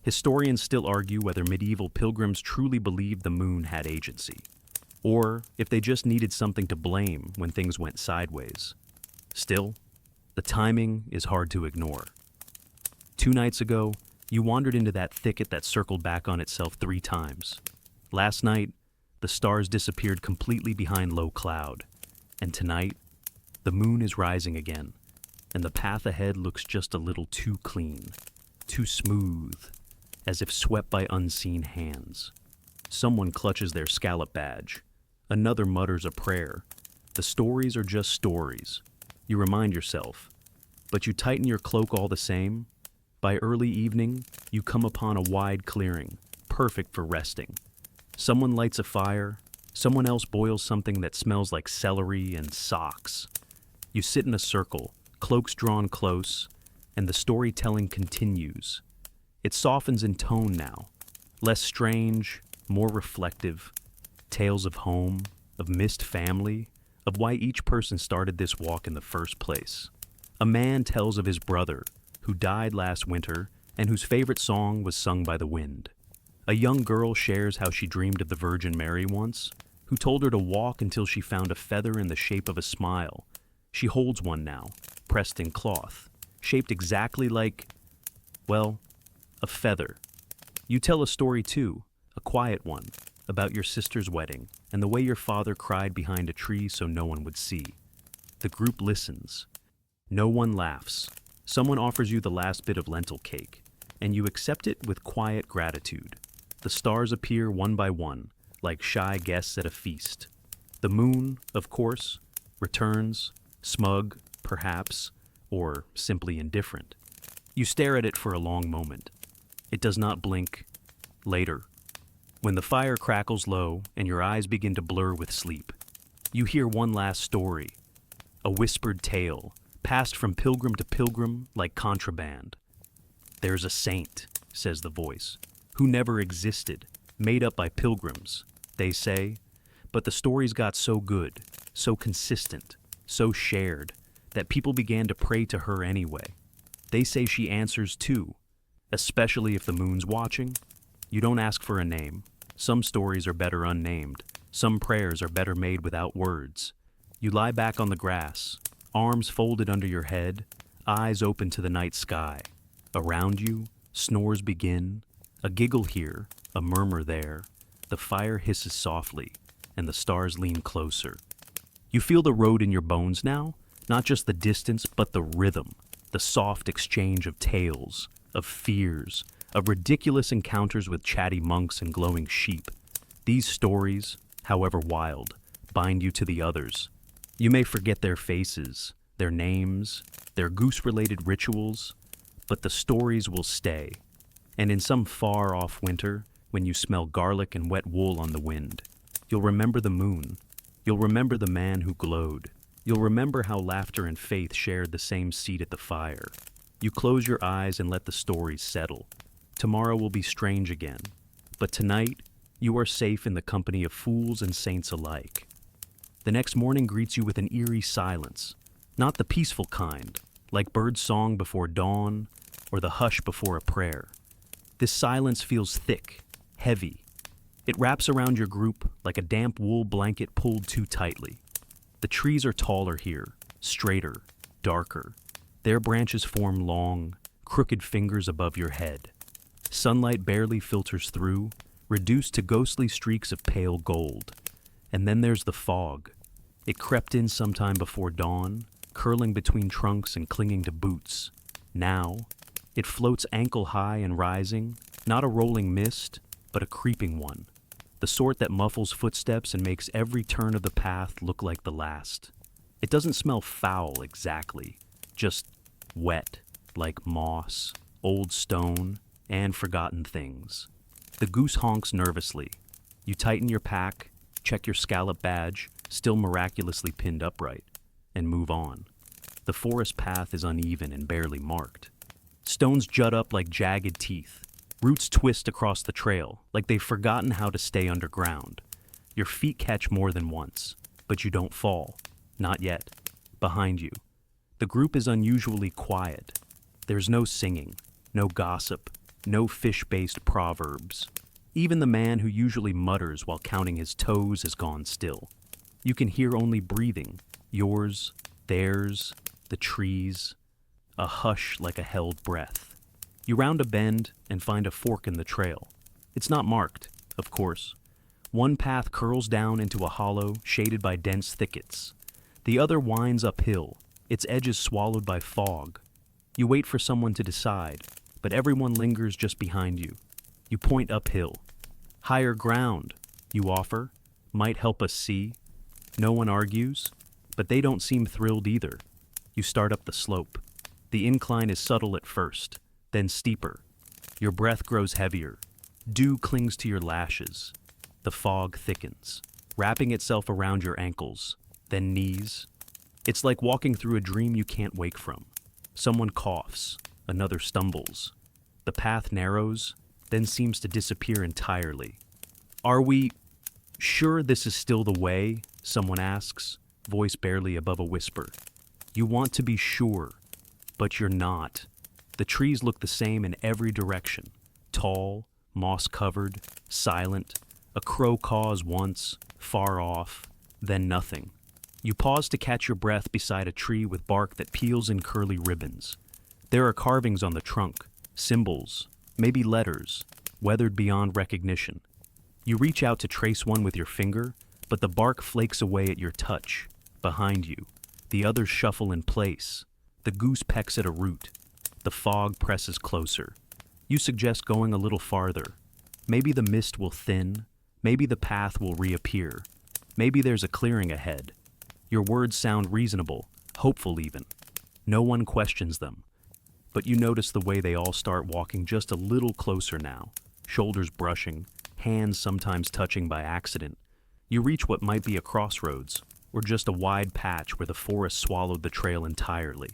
Historians still argue whether medieval pilgrims truly believed the moon had agency, or if they just needed something to blame when things went sideways. Still, the timing is hard to ignore. 2 nights ago, you wandered into that thicket that circled back on itself 3 times. Last night, the stars disappeared completely behind low cloud. And tonight, the moon is rising again, and the path ahead looks just a little too clean, too smooth, as if swept by unseen hands. Someone clutches their scallop badge. Another mutters a prayer. The stories are just stories. You remind yourself. But you tighten your cloak all the same. By early evening, you come upon a wide clearing, perfect for resting. Someone lights a fire, someone else boils something that smells like celery and socks. You sit in a circle, cloaks drawn close, and the storytelling continues. It softens in tone now, less strange, more reflective. Tales of home, of missed family, of why each person started this walk in the first place. A man tells of his brother, who died last winter and whose favorite song was sung by the wind. A young girl shares how she dreamed of the Virgin Mary once, who told her to walk until she found a feather in the shape of a smile. She holds one now, pressed in cloth, shaped exactly like, well, a feather. You tell a story too, a quiet one, about your sister's wedding and the way your father cried behind a tree so no one would see. The group listens. No one laughs. Someone offers you the last bit of lentil cake, and you accept it with quiet gratitude. The stars appear one by one, like shy guests at a feast. The moon, of course, returns, smug, perhaps, or simply indifferent. You stare at it for a long moment. It does not blink. Later, when the fire crackles low and your eyes begin to blur with sleep, you hear one last story, a whispered tale, passed from pilgrim to pilgrim like contraband. There's a saint, says the voice, who never existed, made up by pilgrims, they say, but the stories got so good, so consistent, so shared, that people began to pray to her anyway. They say she answers too, especially if the moon's watching. You don't ask for a name. Some stories are better unnamed. Some prayers are better made without words. You lie back on the grass, arms folded under your head, eyes open to the night sky. Around you, snores begin, a giggle here, a murmur there. The fire hisses softly, and the stars lean closer. You feel the road in your bones now, not just the distance, but the rhythm, the soft exchange of tales, of fears, of ridiculous encounters with chatty monks and glowing sheep. These stories, however wild, bind you to the others. You may forget their faces, their names, their goose-related rituals, but the stories will stay. And in some far-off winter, when you smell garlic and wet wool on the wind, you'll remember the moon. You'll remember the man who glowed. You'll remember how laughter and faith shared the same seat at the fire. You close your eyes and let the stories settle. Tomorrow will be strange again, but tonight you are safe in the company of fools and saints alike. The next morning greets you with an eerie silence, not the peaceful kind, like bird song before dawn or the hush before a prayer. This silence feels thick, heavy. It wraps around your group like a damp wool blanket pulled too tightly. The trees are taller here, straighter, darker. Their branches form long, crooked fingers above your head. Sunlight barely filters through, reduced to ghostly streaks of pale gold. And then there's the fog. It crept in sometime before dawn, curling between trunks and clinging to boots. Now, it floats ankle-high and rising, not a rolling mist, but a creeping one, the sort that muffles footsteps and makes every turn of the path look like the last. It doesn't smell foul exactly, just wet, like moss, old stone, and forgotten things. The goose honks nervously. You tighten your pack, check your scallop badge, still miraculously pinned upright, and move on. The forest path is uneven and barely marked. Stones jut up like jagged teeth. Roots twist across the trail, like they've forgotten how to stay underground. Your feet catch more than once, but you don't fall. Not yet. Behind you, the group is unusually quiet. There's no singing, no gossip, no fish-based proverbs. Even the man who usually mutters while counting his toes has gone still. You can hear only breathing, yours, theirs, the trees, a hush like a held breath. You round a bend and find a fork in the trail. It's not marked, of course. One path curls down into a hollow shaded by dense thickets. The other winds uphill, its edges swallowed by fog. You wait for someone to decide, but everyone lingers just behind you. You point uphill. Higher ground, you offer, might help us see. No one argues, but they don't seem thrilled either. You start up the slope. The incline is subtle at first, then steeper. Your breath grows heavier. Dew clings to your lashes. The fog thickens, wrapping itself around your ankles, then knees. It's like walking through a dream you can't wake from. Someone coughs, another stumbles. The path narrows, then seems to disappear entirely. Are we sure this is still the way? Someone asks, voice barely above a whisper. You want to be sure, but you're not. The trees look the same in every direction. Tall, moss-covered, silent. A crow caws once, far off, then nothing. You pause to catch your breath beside a tree with bark that peels in curly ribbons. There are carvings on the trunk, symbols, maybe letters, weathered beyond recognition. You reach out to trace one with your finger, but the bark flakes away at your touch. Behind you, the others shuffle in place. The goose pecks at a root. The fog presses closer. You suggest going a little farther. Maybe the mist will thin. Maybe the path will reappear. Maybe there's a clearing ahead. Your words sound reasonable, hopeful even. No one questions them. But you notice the way they all start walking just a little closer now, shoulders brushing, hands sometimes touching by accident. You reach what might be a crossroads, or just a wide patch where the forest swallowed the trail entirely.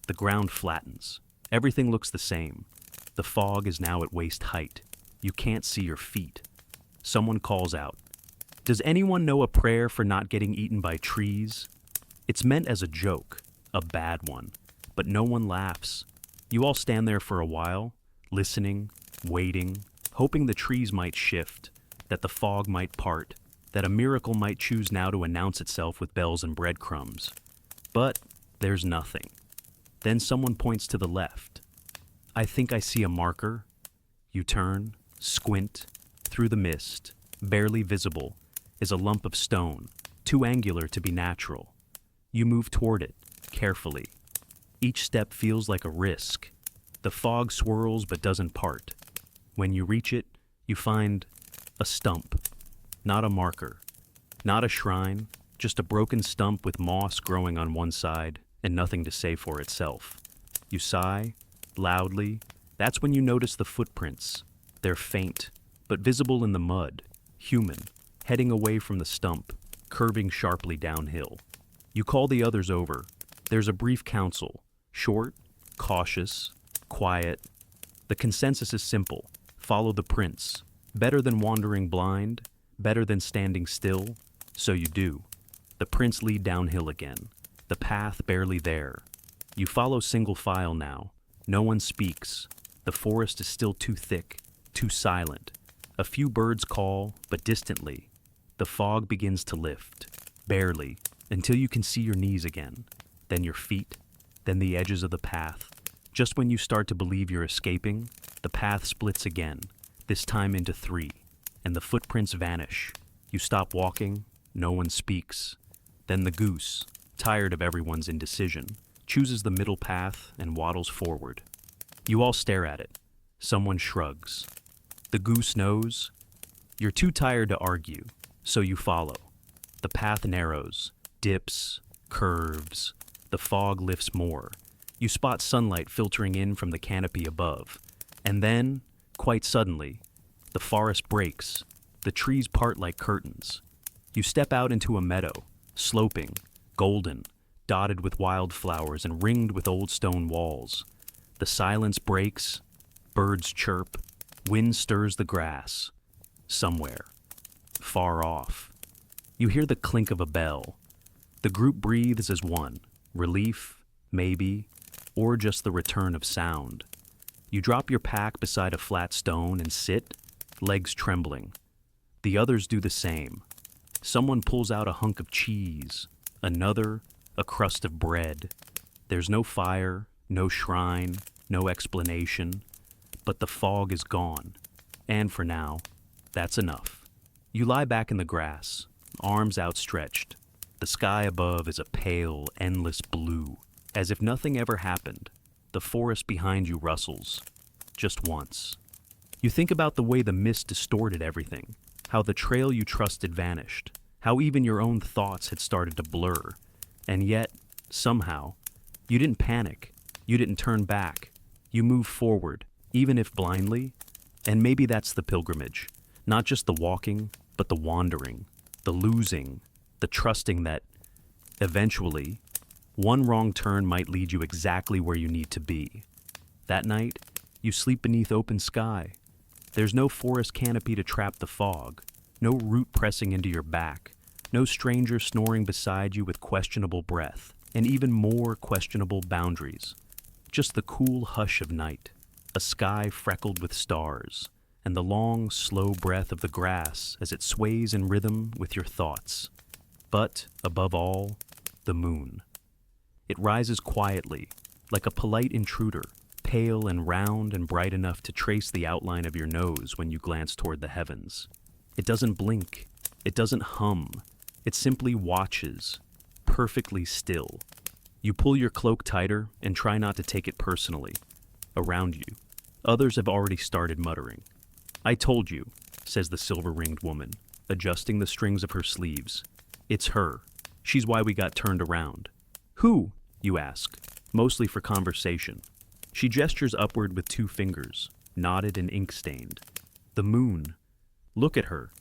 The ground flattens. Everything looks the same. The fog is now at waist height. You can't see your feet. Someone calls out, "Does anyone know a prayer for not getting eaten by trees?" It's meant as a joke, a bad one, but no one laughs. You all stand there for a while, listening, waiting, hoping the trees might shift, that the fog might part, that a miracle might choose now to announce itself with bells and breadcrumbs. But there's nothing. Then someone points to the left. "I think I see a marker." You turn, squint. Through the mist, barely visible, is a lump of stone, too angular to be natural. You move toward it, carefully. Each step feels like a risk. The fog swirls but doesn't part. When you reach it, you find a stump. Not a marker. Not a shrine, just a broken stump with moss growing on one side and nothing to say for itself. You sigh, loudly. That's when you notice the footprints. They're faint, but visible in the mud, human, heading away from the stump, curving sharply downhill. You call the others over. There's a brief council, short, cautious, quiet. The consensus is simple. Follow the prints. Better than wandering blind, better than standing still, so you do. The prints lead downhill again, the path barely there. You follow single file now. No one speaks. The forest is still too thick, too silent. A few birds call, but distantly. The fog begins to lift, barely, until you can see your knees again, then your feet, then the edges of the path. Just when you start to believe you're escaping, the path splits again, this time into three, and the footprints vanish. You stop walking, no one speaks. Then the goose, tired of everyone's indecision, chooses the middle path and waddles forward. You all stare at it. Someone shrugs. The goose knows. You're too tired to argue, so you follow. The path narrows, dips, curves. The fog lifts more. You spot sunlight filtering in from the canopy above. And then, quite suddenly, the forest breaks. The trees part like curtains. You step out into a meadow, sloping, golden, dotted with wildflowers and ringed with old stone walls. The silence breaks, birds chirp, wind stirs the grass. Somewhere, far off, you hear the clink of a bell. The group breathes as one, relief, maybe, or just the return of sound. You drop your pack beside a flat stone and sit, legs trembling. The others do the same. Someone pulls out a hunk of cheese, another, a crust of bread. There's no fire, no shrine, no explanation, but the fog is gone. And for now, that's enough. You lie back in the grass, arms outstretched. The sky above is a pale, endless blue, as if nothing ever happened. The forest behind you rustles, just once. You think about the way the mist distorted everything, how the trail you trusted vanished, how even your own thoughts had started to blur. And yet, somehow, you didn't panic, you didn't turn back, you moved forward, even if blindly. And maybe that's the pilgrimage, not just the walking, but the wandering, the losing, the trusting that, eventually, one wrong turn might lead you exactly where you need to be. That night, you sleep beneath open sky. There's no forest canopy to trap the fog, no root pressing into your back, no stranger snoring beside you with questionable breath, and even more questionable boundaries. Just the cool hush of night, a sky freckled with stars, and the long, slow breath of the grass as it sways in rhythm with your thoughts. But, above all, the moon. It rises quietly, like a polite intruder, pale and round and bright enough to trace the outline of your nose when you glance toward the heavens. It doesn't blink, it doesn't hum, it simply watches, perfectly still. You pull your cloak tighter and try not to take it personally. Around you, others have already started muttering. "I told you," says the silver-ringed woman, adjusting the strings of her sleeves. "It's her. She's why we got turned around." "Who?" you ask, mostly for conversation. She gestures upward with 2 fingers, knotted and ink-stained. "The moon. Look at her.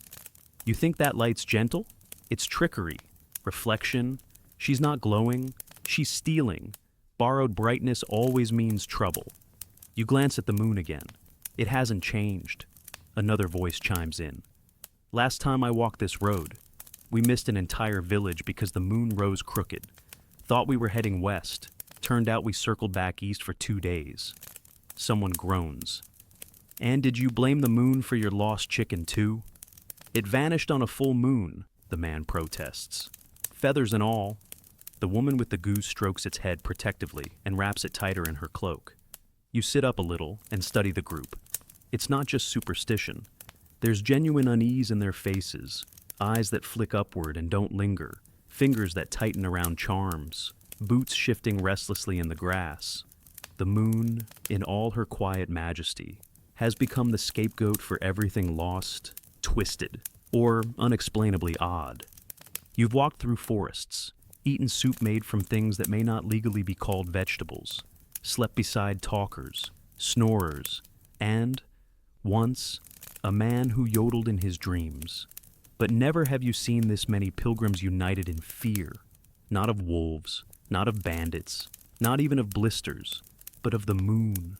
You think that light's gentle? It's trickery, reflection. She's not glowing, she's stealing. Borrowed brightness always means trouble." You glance at the moon again. "It hasn't changed." Another voice chimes in. "Last time I walked this road, we missed an entire village because the moon rose crooked. Thought we were heading west. Turned out we circled back east for 2 days." Someone groans. "And did you blame the moon for your lost chicken too?" "It vanished on a full moon," the man protests. "Feathers and all." The woman with the goose strokes its head protectively and wraps it tighter in her cloak. You sit up a little and study the group. It's not just superstition. There's genuine unease in their faces, eyes that flick upward and don't linger, fingers that tighten around charms, boots shifting restlessly in the grass. The moon, in all her quiet majesty, has become the scapegoat for everything lost, twisted, or unexplainably odd. You've walked through forests, eaten soup made from things that may not legally be called vegetables, slept beside talkers, snorers, and, once, a man who yodeled in his dreams. But never have you seen this many pilgrims united in fear, not of wolves, not of bandits, not even of blisters, but of the moon.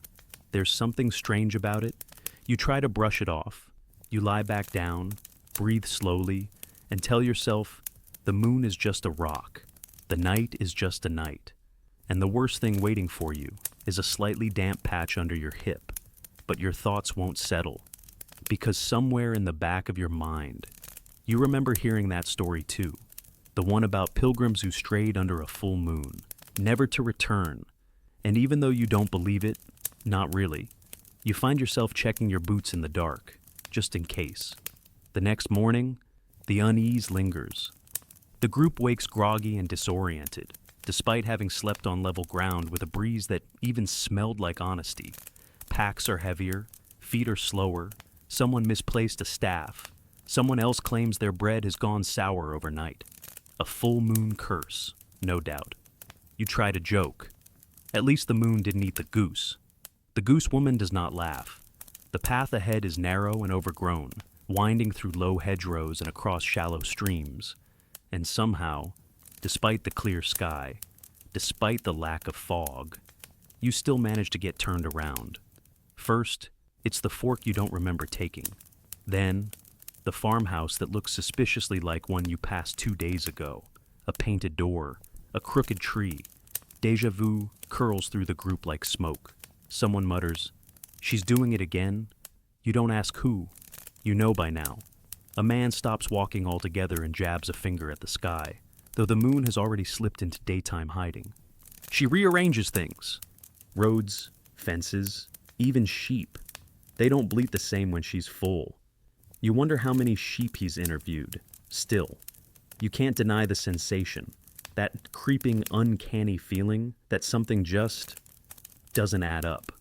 There's something strange about it. You try to brush it off. You lie back down, breathe slowly, and tell yourself, the moon is just a rock. The night is just a night. And the worst thing waiting for you is a slightly damp patch under your hip. But your thoughts won't settle. Because somewhere in the back of your mind, you remember hearing that story too. The one about pilgrims who strayed under a full moon, never to return. And even though you don't believe it, not really, you find yourself checking your boots in the dark, just in case. The next morning, the unease lingers. The group wakes groggy and disoriented, despite having slept on level ground with a breeze that even smelled like honesty. Packs are heavier, feet are slower, someone misplaced a staff, someone else claims their bread has gone sour overnight. A full moon curse, no doubt. You try to joke. At least the moon didn't eat the goose. The goose woman does not laugh. The path ahead is narrow and overgrown, winding through low hedgerows and across shallow streams. And somehow, despite the clear sky, despite the lack of fog, you still manage to get turned around. First, it's the fork you don't remember taking. Then, the farmhouse that looks suspiciously like one you passed 2 days ago. A painted door, a crooked tree. Deja vu curls through the group like smoke. Someone mutters, "She's doing it again." You don't ask who. You know by now. A man stops walking altogether and jabs a finger at the sky, though the moon has already slipped into daytime hiding. She rearranges things. Roads, fences, even sheep. They don't bleat the same when she's full. You wonder how many sheep he's interviewed. Still, you can't deny the sensation, that creeping, uncanny feeling that something just doesn't add up.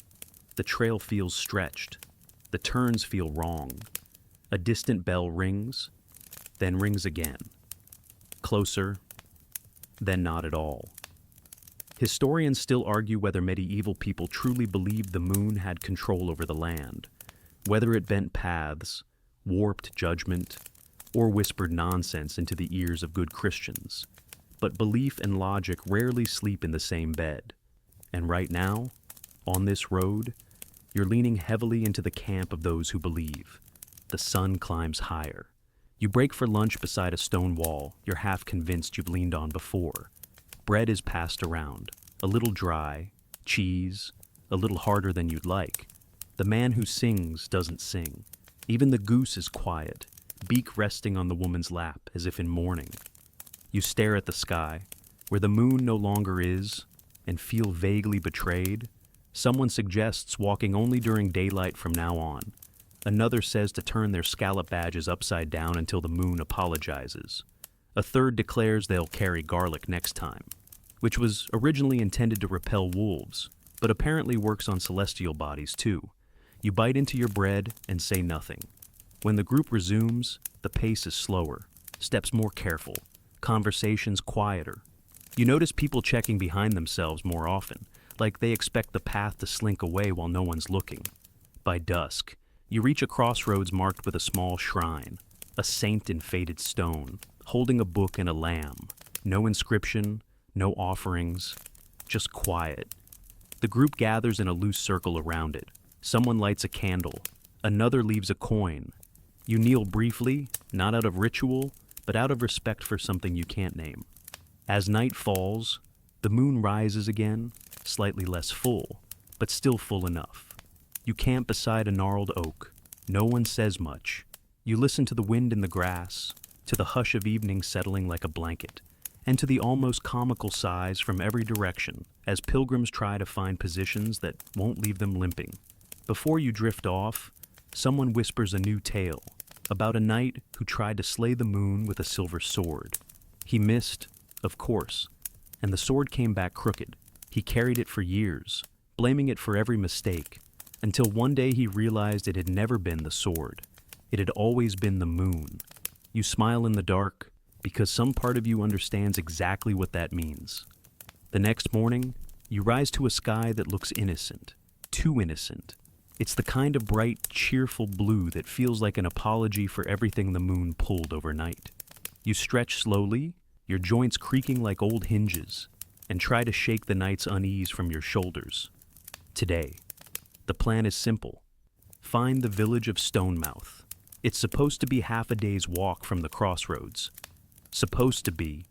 The trail feels stretched. The turns feel wrong. A distant bell rings, then rings again. Closer, then not at all. Historians still argue whether medieval people truly believed the moon had control over the land, whether it bent paths, warped judgment, or whispered nonsense into the ears of good Christians. But belief and logic rarely sleep in the same bed. And right now, on this road, you're leaning heavily into the camp of those who believe. The sun climbs higher. You break for lunch beside a stone wall you're half convinced you've leaned on before. Bread is passed around, a little dry, cheese, a little harder than you'd like. The man who sings doesn't sing. Even the goose is quiet, beak resting on the woman's lap as if in mourning. You stare at the sky, where the moon no longer is, and feel vaguely betrayed. Someone suggests walking only during daylight from now on. Another says to turn their scallop badges upside down until the moon apologizes. A third declares they'll carry garlic next time, which was originally intended to repel wolves, but apparently works on celestial bodies too. You bite into your bread and say nothing. When the group resumes, the pace is slower, steps more careful, conversations quieter. You notice people checking behind themselves more often, like they expect the path to slink away while no one's looking. By dusk, you reach a crossroads marked with a small shrine, a saint in faded stone, holding a book and a lamb. No inscription, no offerings, just quiet. The group gathers in a loose circle around it. Someone lights a candle, another leaves a coin. You kneel briefly, not out of ritual, but out of respect for something you can't name. As night falls, the moon rises again, slightly less full, but still full enough. You camp beside a gnarled oak. No one says much. You listen to the wind in the grass, to the hush of evening settling like a blanket, and to the almost comical sighs from every direction as pilgrims try to find positions that won't leave them limping. Before you drift off, someone whispers a new tale about a knight who tried to slay the moon with a silver sword. He missed, of course, and the sword came back crooked. He carried it for years, blaming it for every mistake, until one day he realized it had never been the sword. It had always been the moon. You smile in the dark because some part of you understands exactly what that means. The next morning, you rise to a sky that looks innocent, too innocent. It's the kind of bright, cheerful blue that feels like an apology for everything the moon pulled overnight. You stretch slowly, your joints creaking like old hinges, and try to shake the night's unease from your shoulders. Today, the plan is simple. Find the village of Stonemouth. It's supposed to be half a day's walk from the crossroads. Supposed to be.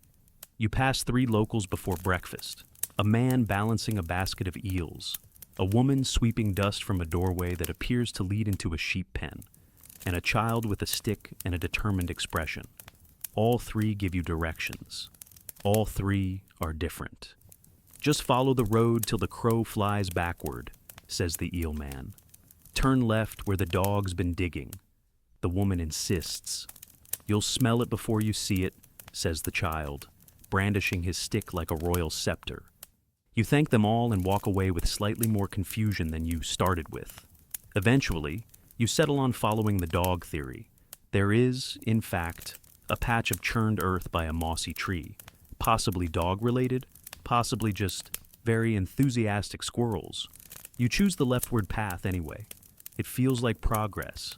You pass 3 locals before breakfast. A man balancing a basket of eels. A woman sweeping dust from a doorway that appears to lead into a sheep pen. And a child with a stick and a determined expression. All 3 give you directions. All 3 are different. Just follow the road till the crow flies backward, says the eel man. Turn left where the dog's been digging. The woman insists. You'll smell it before you see it, says the child, brandishing his stick like a royal scepter. You thank them all and walk away with slightly more confusion than you started with. Eventually, you settle on following the dog theory. There is, in fact, a patch of churned earth by a mossy tree, possibly dog-related, possibly just very enthusiastic squirrels. You choose the leftward path anyway. It feels like progress.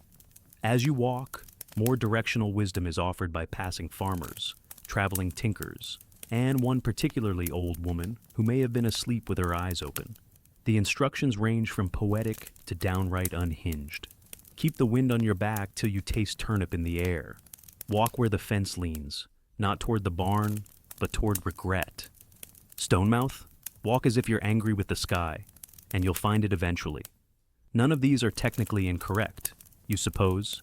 As you walk, more directional wisdom is offered by passing farmers, traveling tinkers, and one particularly old woman who may have been asleep with her eyes open. The instructions range from poetic to downright unhinged. Keep the wind on your back till you taste turnip in the air. Walk where the fence leans, not toward the barn, but toward regret. Stonemouth? Walk as if you're angry with the sky, and you'll find it eventually. None of these are technically incorrect, you suppose,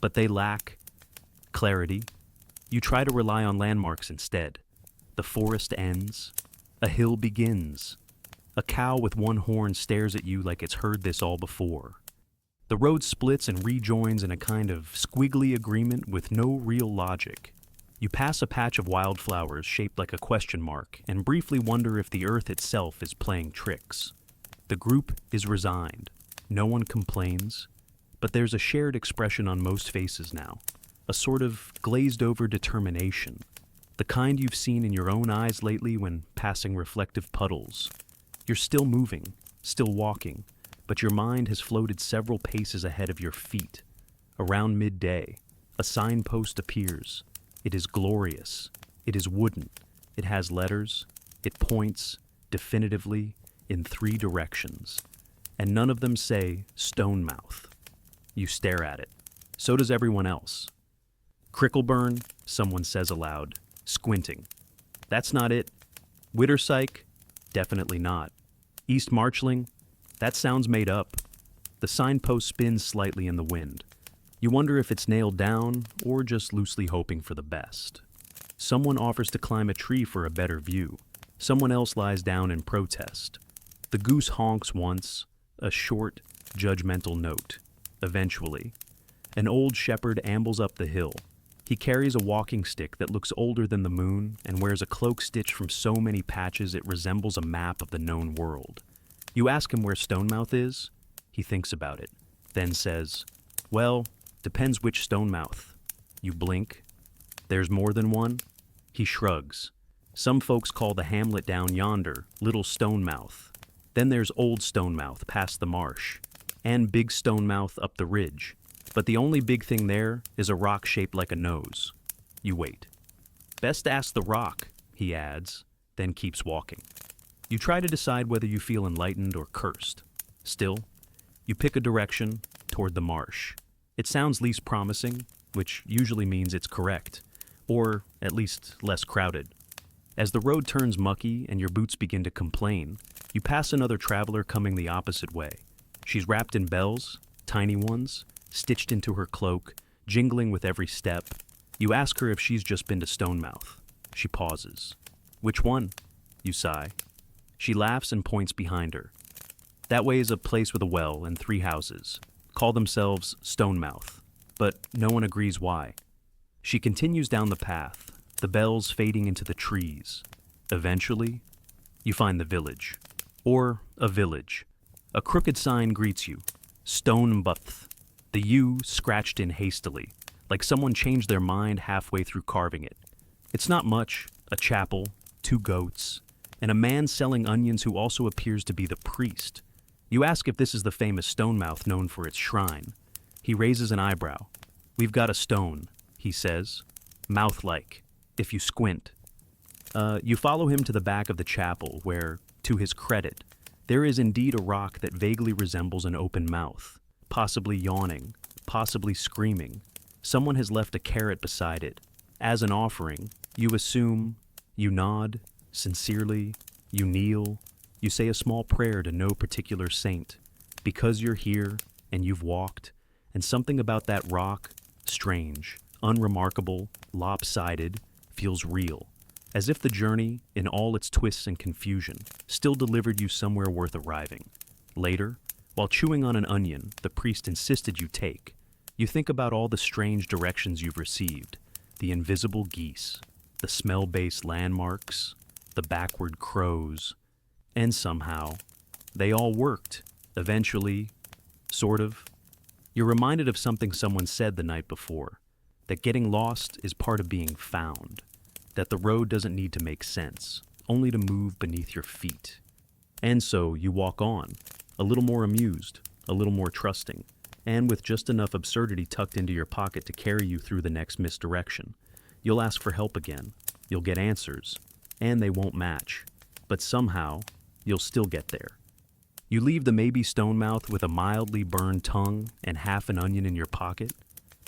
but they lack clarity. You try to rely on landmarks instead. The forest ends. A hill begins. A cow with one horn stares at you like it's heard this all before. The road splits and rejoins in a kind of squiggly agreement with no real logic. You pass a patch of wildflowers shaped like a question mark and briefly wonder if the earth itself is playing tricks. The group is resigned. No one complains, but there's a shared expression on most faces now, a sort of glazed-over determination. The kind you've seen in your own eyes lately when passing reflective puddles. You're still moving, still walking, but your mind has floated several paces ahead of your feet. Around midday, a signpost appears. It is glorious. It is wooden. It has letters. It points, definitively, in 3 directions. And none of them say Stonemouth. You stare at it. So does everyone else. Crickleburn, someone says aloud, squinting. That's not it. Whittersyke? Definitely not. East Marchling? That sounds made up. The signpost spins slightly in the wind. You wonder if it's nailed down or just loosely hoping for the best. Someone offers to climb a tree for a better view. Someone else lies down in protest. The goose honks once, a short, judgmental note. Eventually, an old shepherd ambles up the hill. He carries a walking stick that looks older than the moon and wears a cloak stitched from so many patches it resembles a map of the known world. You ask him where Stonemouth is. He thinks about it, then says, "Well, depends which Stonemouth." You blink. "There's more than one?" He shrugs. "Some folks call the hamlet down yonder Little Stonemouth. Then there's Old Stonemouth past the marsh, and Big Stonemouth up the ridge. But the only big thing there is a rock shaped like a nose." You wait. "Best ask the rock," he adds, then keeps walking. You try to decide whether you feel enlightened or cursed. Still, you pick a direction toward the marsh. It sounds least promising, which usually means it's correct, or at least less crowded. As the road turns mucky and your boots begin to complain, you pass another traveler coming the opposite way. She's wrapped in bells, tiny ones, stitched into her cloak, jingling with every step. You ask her if she's just been to Stonemouth. She pauses. "Which one?" You sigh. She laughs and points behind her. "That way is a place with a well and 3 houses. Call themselves Stonemouth, but no one agrees why." She continues down the path, the bells fading into the trees. Eventually, you find the village. Or a village. A crooked sign greets you. Stonemouth. The U scratched in hastily, like someone changed their mind halfway through carving it. It's not much, a chapel, 2 goats, and a man selling onions who also appears to be the priest. You ask if this is the famous Stonemouth known for its shrine. He raises an eyebrow. "We've got a stone," he says, "mouth-like, if you squint." You follow him to the back of the chapel where, to his credit, there is indeed a rock that vaguely resembles an open mouth, possibly yawning, possibly screaming. Someone has left a carrot beside it. As an offering, you assume, you nod, sincerely, you kneel, you say a small prayer to no particular saint, because you're here and you've walked, and something about that rock, strange, unremarkable, lopsided, feels real, as if the journey, in all its twists and confusion, still delivered you somewhere worth arriving. Later, while chewing on an onion the priest insisted you take, you think about all the strange directions you've received, the invisible geese, the smell-based landmarks, the backward crows, and somehow, they all worked, eventually, sort of. You're reminded of something someone said the night before, that getting lost is part of being found, that the road doesn't need to make sense, only to move beneath your feet. And so you walk on, a little more amused, a little more trusting, and with just enough absurdity tucked into your pocket to carry you through the next misdirection. You'll ask for help again, you'll get answers, and they won't match, but somehow, you'll still get there. You leave the maybe Stonemouth with a mildly burned tongue and half an onion in your pocket.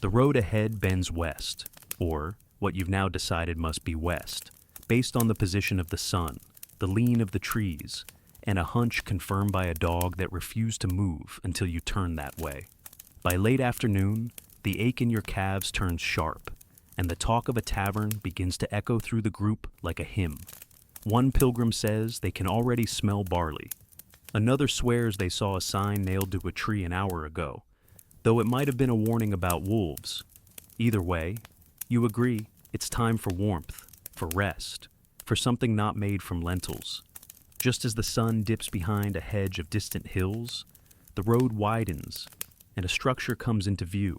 The road ahead bends west, or what you've now decided must be west, based on the position of the sun, the lean of the trees, and a hunch confirmed by a dog that refused to move until you turned that way. By late afternoon, the ache in your calves turns sharp, and the talk of a tavern begins to echo through the group like a hymn. One pilgrim says they can already smell barley. Another swears they saw a sign nailed to a tree an hour ago, though it might have been a warning about wolves. Either way, you agree it's time for warmth, for rest, for something not made from lentils. Just as the sun dips behind a hedge of distant hills, the road widens, and a structure comes into view.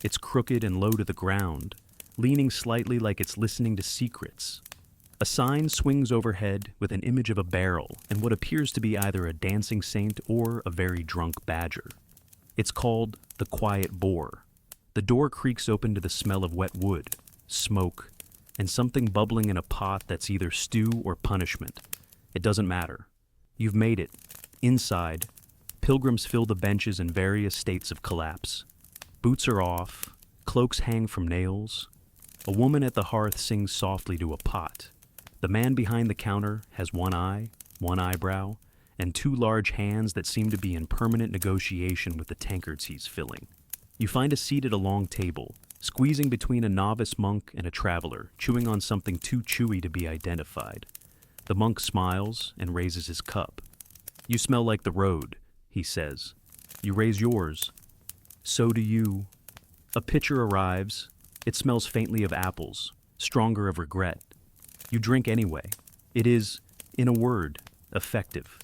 It's crooked and low to the ground, leaning slightly like it's listening to secrets. A sign swings overhead with an image of a barrel and what appears to be either a dancing saint or a very drunk badger. It's called the Quiet Boar. The door creaks open to the smell of wet wood, smoke, and something bubbling in a pot that's either stew or punishment. It doesn't matter. You've made it. Inside, pilgrims fill the benches in various states of collapse. Boots are off, cloaks hang from nails. A woman at the hearth sings softly to a pot. The man behind the counter has one eye, one eyebrow, and two large hands that seem to be in permanent negotiation with the tankards he's filling. You find a seat at a long table, squeezing between a novice monk and a traveler, chewing on something too chewy to be identified. The monk smiles and raises his cup. "You smell like the road," he says. You raise yours. "So do you." A pitcher arrives. It smells faintly of apples, stronger of regret. You drink anyway. It is, in a word, effective.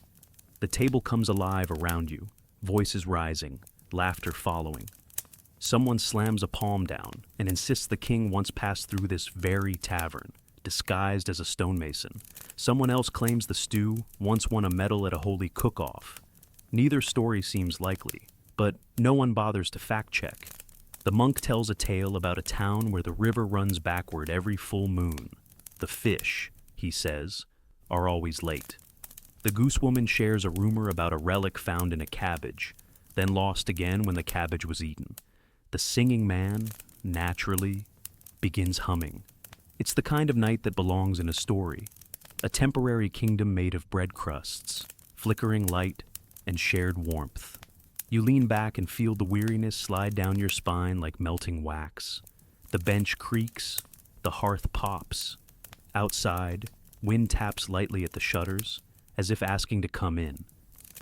The table comes alive around you, voices rising, laughter following. Someone slams a palm down and insists the king once passed through this very tavern, disguised as a stonemason. Someone else claims the stew once won a medal at a holy cook-off. Neither story seems likely, but no one bothers to fact-check. The monk tells a tale about a town where the river runs backward every full moon. The fish, he says, are always late. The goose woman shares a rumor about a relic found in a cabbage, then lost again when the cabbage was eaten. The singing man, naturally, begins humming. It's the kind of night that belongs in a story, a temporary kingdom made of bread crusts, flickering light, and shared warmth. You lean back and feel the weariness slide down your spine like melting wax. The bench creaks, the hearth pops. Outside, wind taps lightly at the shutters, as if asking to come in.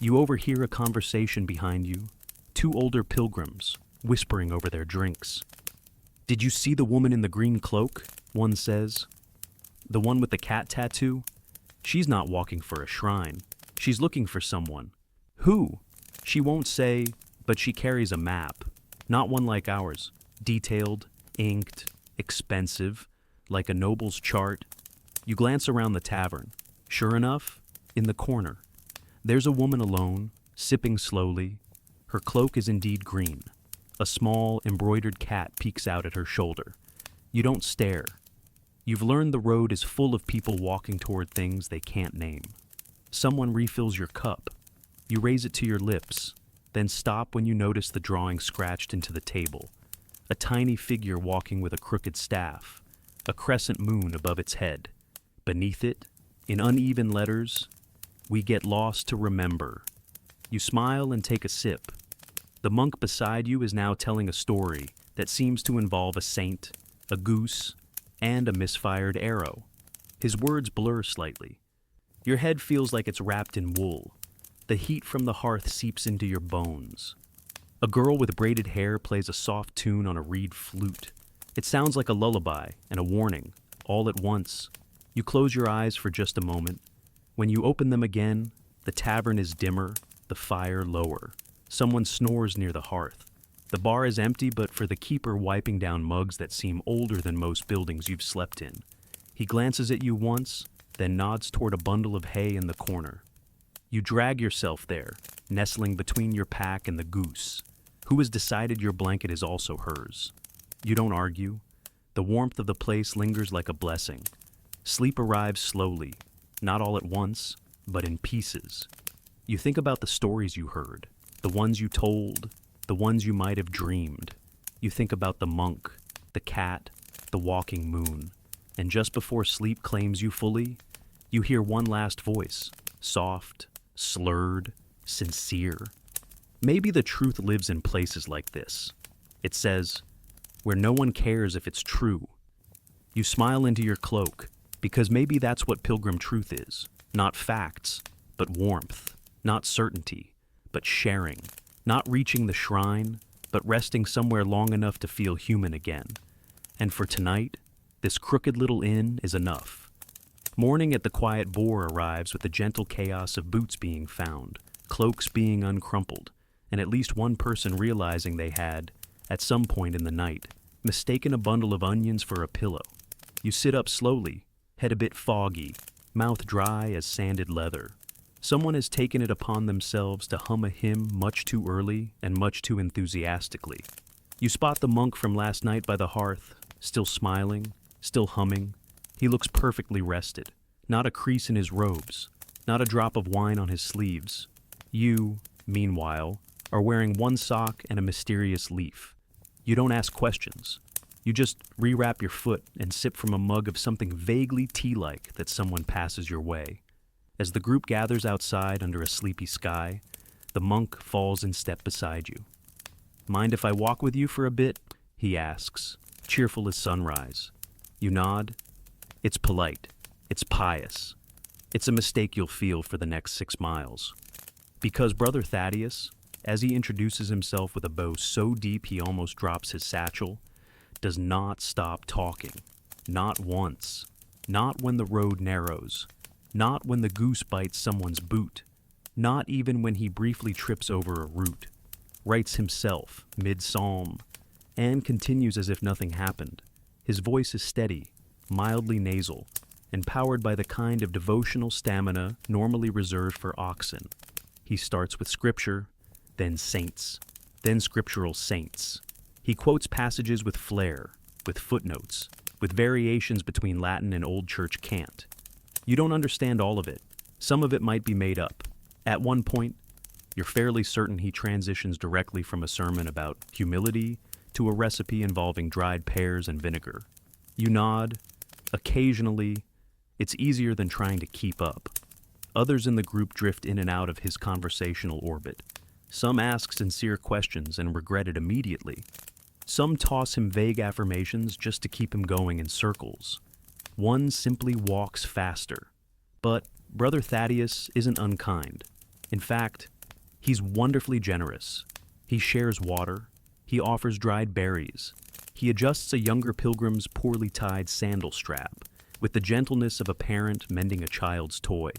You overhear a conversation behind you, two older pilgrims, whispering over their drinks. "Did you see the woman in the green cloak?" one says. "The one with the cat tattoo? She's not walking for a shrine. She's looking for someone." "Who?" "She won't say, but she carries a map. Not one like ours. Detailed, inked, expensive, like a noble's chart." You glance around the tavern. Sure enough, in the corner, there's a woman alone, sipping slowly. Her cloak is indeed green. A small, embroidered cat peeks out at her shoulder. You don't stare. You've learned the road is full of people walking toward things they can't name. Someone refills your cup. You raise it to your lips, then stop when you notice the drawing scratched into the table. A tiny figure walking with a crooked staff, a crescent moon above its head. Beneath it, in uneven letters, "We get lost to remember." You smile and take a sip. The monk beside you is now telling a story that seems to involve a saint, a goose, and a misfired arrow. His words blur slightly. Your head feels like it's wrapped in wool. The heat from the hearth seeps into your bones. A girl with braided hair plays a soft tune on a reed flute. It sounds like a lullaby and a warning, all at once. You close your eyes for just a moment. When you open them again, the tavern is dimmer, the fire lower. Someone snores near the hearth. The bar is empty but for the keeper wiping down mugs that seem older than most buildings you've slept in. He glances at you once, then nods toward a bundle of hay in the corner. You drag yourself there, nestling between your pack and the goose, who has decided your blanket is also hers. You don't argue. The warmth of the place lingers like a blessing. Sleep arrives slowly, not all at once, but in pieces. You think about the stories you heard, the ones you told, the ones you might have dreamed. You think about the monk, the cat, the walking moon. And just before sleep claims you fully, you hear one last voice, soft, slurred, sincere. Maybe the truth lives in places like this. It says, where no one cares if it's true. You smile into your cloak, because maybe that's what pilgrim truth is. Not facts, but warmth. Not certainty, but sharing. Not reaching the shrine, but resting somewhere long enough to feel human again. And for tonight, this crooked little inn is enough. Morning at the Quiet Boar arrives with the gentle chaos of boots being found, cloaks being uncrumpled, and at least one person realizing they had, at some point in the night, mistaken a bundle of onions for a pillow. You sit up slowly, head a bit foggy, mouth dry as sanded leather. Someone has taken it upon themselves to hum a hymn much too early and much too enthusiastically. You spot the monk from last night by the hearth, still smiling, still humming. He looks perfectly rested, not a crease in his robes, not a drop of wine on his sleeves. You, meanwhile, are wearing one sock and a mysterious leaf. You don't ask questions. You just rewrap your foot and sip from a mug of something vaguely tea-like that someone passes your way. As the group gathers outside under a sleepy sky, the monk falls in step beside you. "Mind if I walk with you for a bit?" he asks, cheerful as sunrise. You nod. It's polite. It's pious. It's a mistake you'll feel for the next 6 miles. Because Brother Thaddeus, as he introduces himself with a bow so deep he almost drops his satchel, does not stop talking. Not once. Not when the road narrows. Not when the goose bites someone's boot. Not even when he briefly trips over a root. Writes himself, mid-psalm, and continues as if nothing happened. His voice is steady, mildly nasal, and powered by the kind of devotional stamina normally reserved for oxen. He starts with scripture, then saints, then scriptural saints. He quotes passages with flair, with footnotes, with variations between Latin and Old Church cant. You don't understand all of it. Some of it might be made up. At one point, you're fairly certain he transitions directly from a sermon about humility to a recipe involving dried pears and vinegar. You nod. Occasionally, it's easier than trying to keep up. Others in the group drift in and out of his conversational orbit. Some ask sincere questions and regret it immediately. Some toss him vague affirmations just to keep him going in circles. One simply walks faster. But Brother Thaddeus isn't unkind. In fact, he's wonderfully generous. He shares water. He offers dried berries. He adjusts a younger pilgrim's poorly tied sandal strap with the gentleness of a parent mending a child's toy.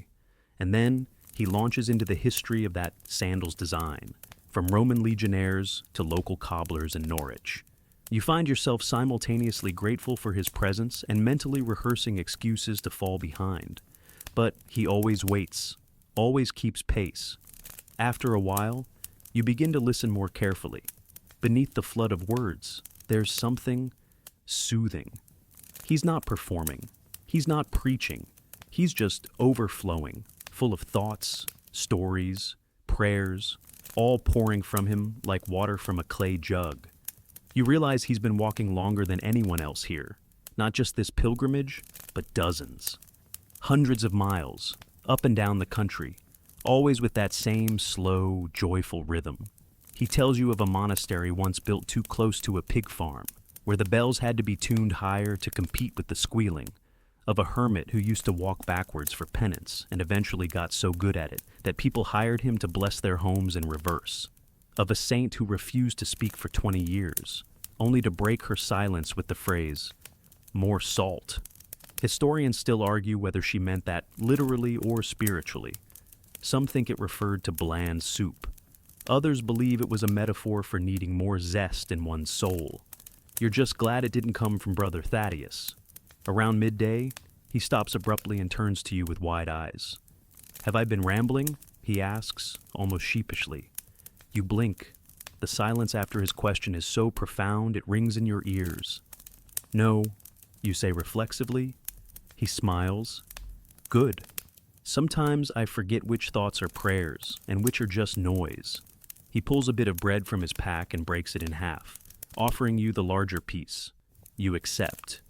And then he launches into the history of that sandal's design, from Roman legionnaires to local cobblers in Norwich. You find yourself simultaneously grateful for his presence and mentally rehearsing excuses to fall behind. But he always waits, always keeps pace. After a while, you begin to listen more carefully. Beneath the flood of words, there's something soothing. He's not performing. He's not preaching. He's just overflowing, full of thoughts, stories, prayers, all pouring from him like water from a clay jug. You realize he's been walking longer than anyone else here. Not just this pilgrimage, but dozens. Hundreds of miles, up and down the country, always with that same slow, joyful rhythm. He tells you of a monastery once built too close to a pig farm, where the bells had to be tuned higher to compete with the squealing. Of a hermit who used to walk backwards for penance and eventually got so good at it that people hired him to bless their homes in reverse. Of a saint who refused to speak for 20 years, only to break her silence with the phrase, "more salt." Historians still argue whether she meant that literally or spiritually. Some think it referred to bland soup. Others believe it was a metaphor for needing more zest in one's soul. You're just glad it didn't come from Brother Thaddeus. Around midday, he stops abruptly and turns to you with wide eyes. "Have I been rambling?" he asks, almost sheepishly. You blink. The silence after his question is so profound it rings in your ears. "No," you say reflexively. He smiles. "Good. Sometimes I forget which thoughts are prayers and which are just noise." He pulls a bit of bread from his pack and breaks it in half, offering you the larger piece. You accept.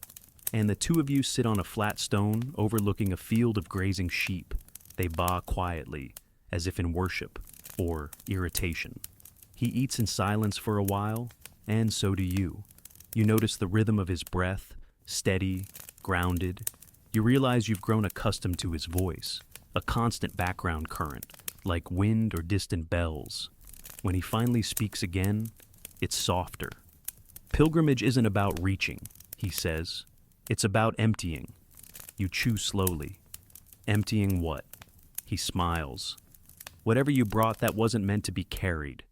And the two of you sit on a flat stone overlooking a field of grazing sheep. They baa quietly, as if in worship, or irritation. He eats in silence for a while, and so do you. You notice the rhythm of his breath, steady, grounded. You realize you've grown accustomed to his voice, a constant background current, like wind or distant bells. When he finally speaks again, it's softer. "Pilgrimage isn't about reaching," he says. "It's about emptying." You chew slowly. "Emptying what?" He smiles. "Whatever you brought that wasn't meant to be carried."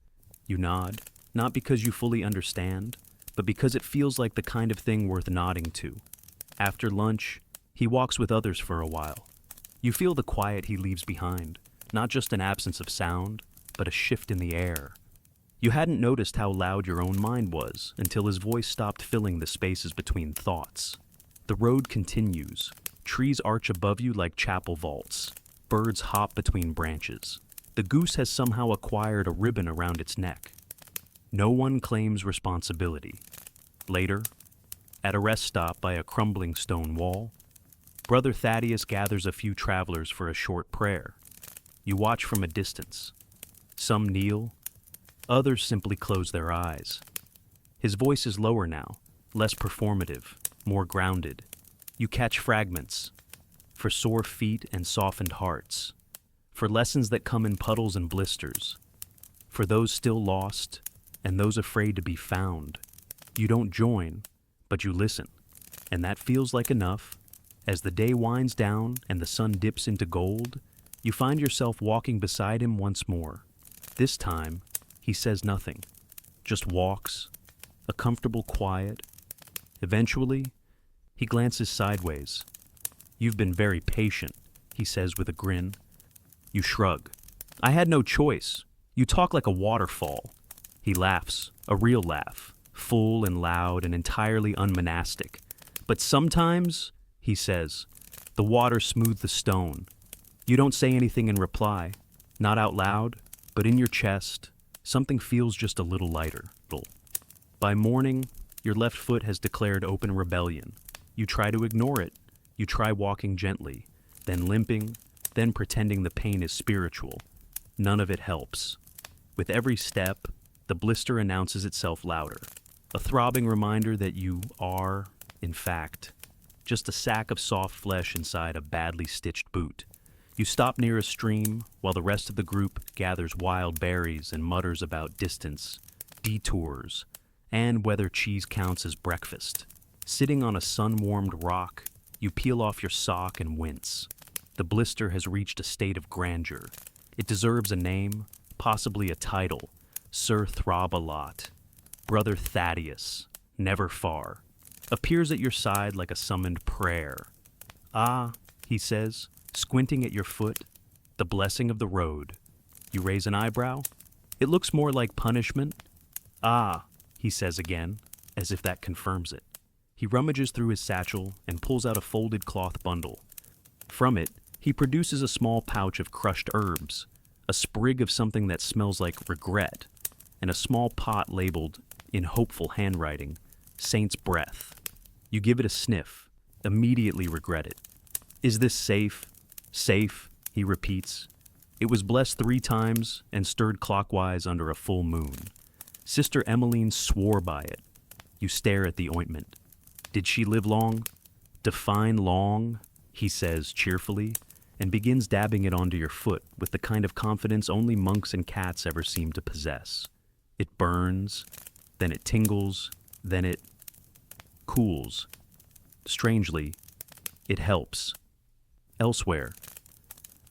You nod, not because you fully understand, but because it feels like the kind of thing worth nodding to. After lunch, he walks with others for a while. You feel the quiet he leaves behind, not just an absence of sound, but a shift in the air. You hadn't noticed how loud your own mind was until his voice stopped filling the spaces between thoughts. The road continues. Trees arch above you like chapel vaults. Birds hop between branches. The goose has somehow acquired a ribbon around its neck. No one claims responsibility. Later, at a rest stop by a crumbling stone wall, Brother Thaddeus gathers a few travelers for a short prayer. You watch from a distance. Some kneel, others simply close their eyes. His voice is lower now, less performative, more grounded. You catch fragments, for sore feet and softened hearts, for lessons that come in puddles and blisters, for those still lost and those afraid to be found. You don't join, but you listen, and that feels like enough. As the day winds down and the sun dips into gold, you find yourself walking beside him once more. This time, he says nothing, just walks, a comfortable quiet. Eventually, he glances sideways. "You've been very patient," he says with a grin. You shrug. "I had no choice. You talk like a waterfall." He laughs, a real laugh, full and loud and entirely unmonastic. "But sometimes," he says, "the water smooths the stone." You don't say anything in reply, not out loud, but in your chest, something feels just a little lighter. By morning, your left foot has declared open rebellion. You try to ignore it. You try walking gently, then limping, then pretending the pain is spiritual. None of it helps. With every step, the blister announces itself louder, a throbbing reminder that you are, in fact, just a sack of soft flesh inside a badly stitched boot. You stop near a stream while the rest of the group gathers wild berries and mutters about distance, detours, and whether cheese counts as breakfast. Sitting on a sun-warmed rock, you peel off your sock and wince. The blister has reached a state of grandeur. It deserves a name, possibly a title. Sir Throb-a-Lot, Brother Thaddeus, never far, appears at your side like a summoned prayer. "Ah," he says, squinting at your foot, "the blessing of the road." You raise an eyebrow. "It looks more like punishment." "Ah," he says again, as if that confirms it. He rummages through his satchel and pulls out a folded cloth bundle. From it, he produces a small pouch of crushed herbs, a sprig of something that smells like regret, and a small pot labeled, in hopeful handwriting, "Saint's Breath." You give it a sniff, immediately regret it. "Is this safe? Safe," he repeats. "It was blessed 3 times and stirred clockwise under a full moon. Sister Emmeline swore by it." You stare at the ointment. "Did she live long?" "Define long," he says cheerfully, and begins dabbing it onto your foot with the kind of confidence only monks and cats ever seem to possess. It burns, then it tingles, then it cools. Strangely, it helps. Elsewhere,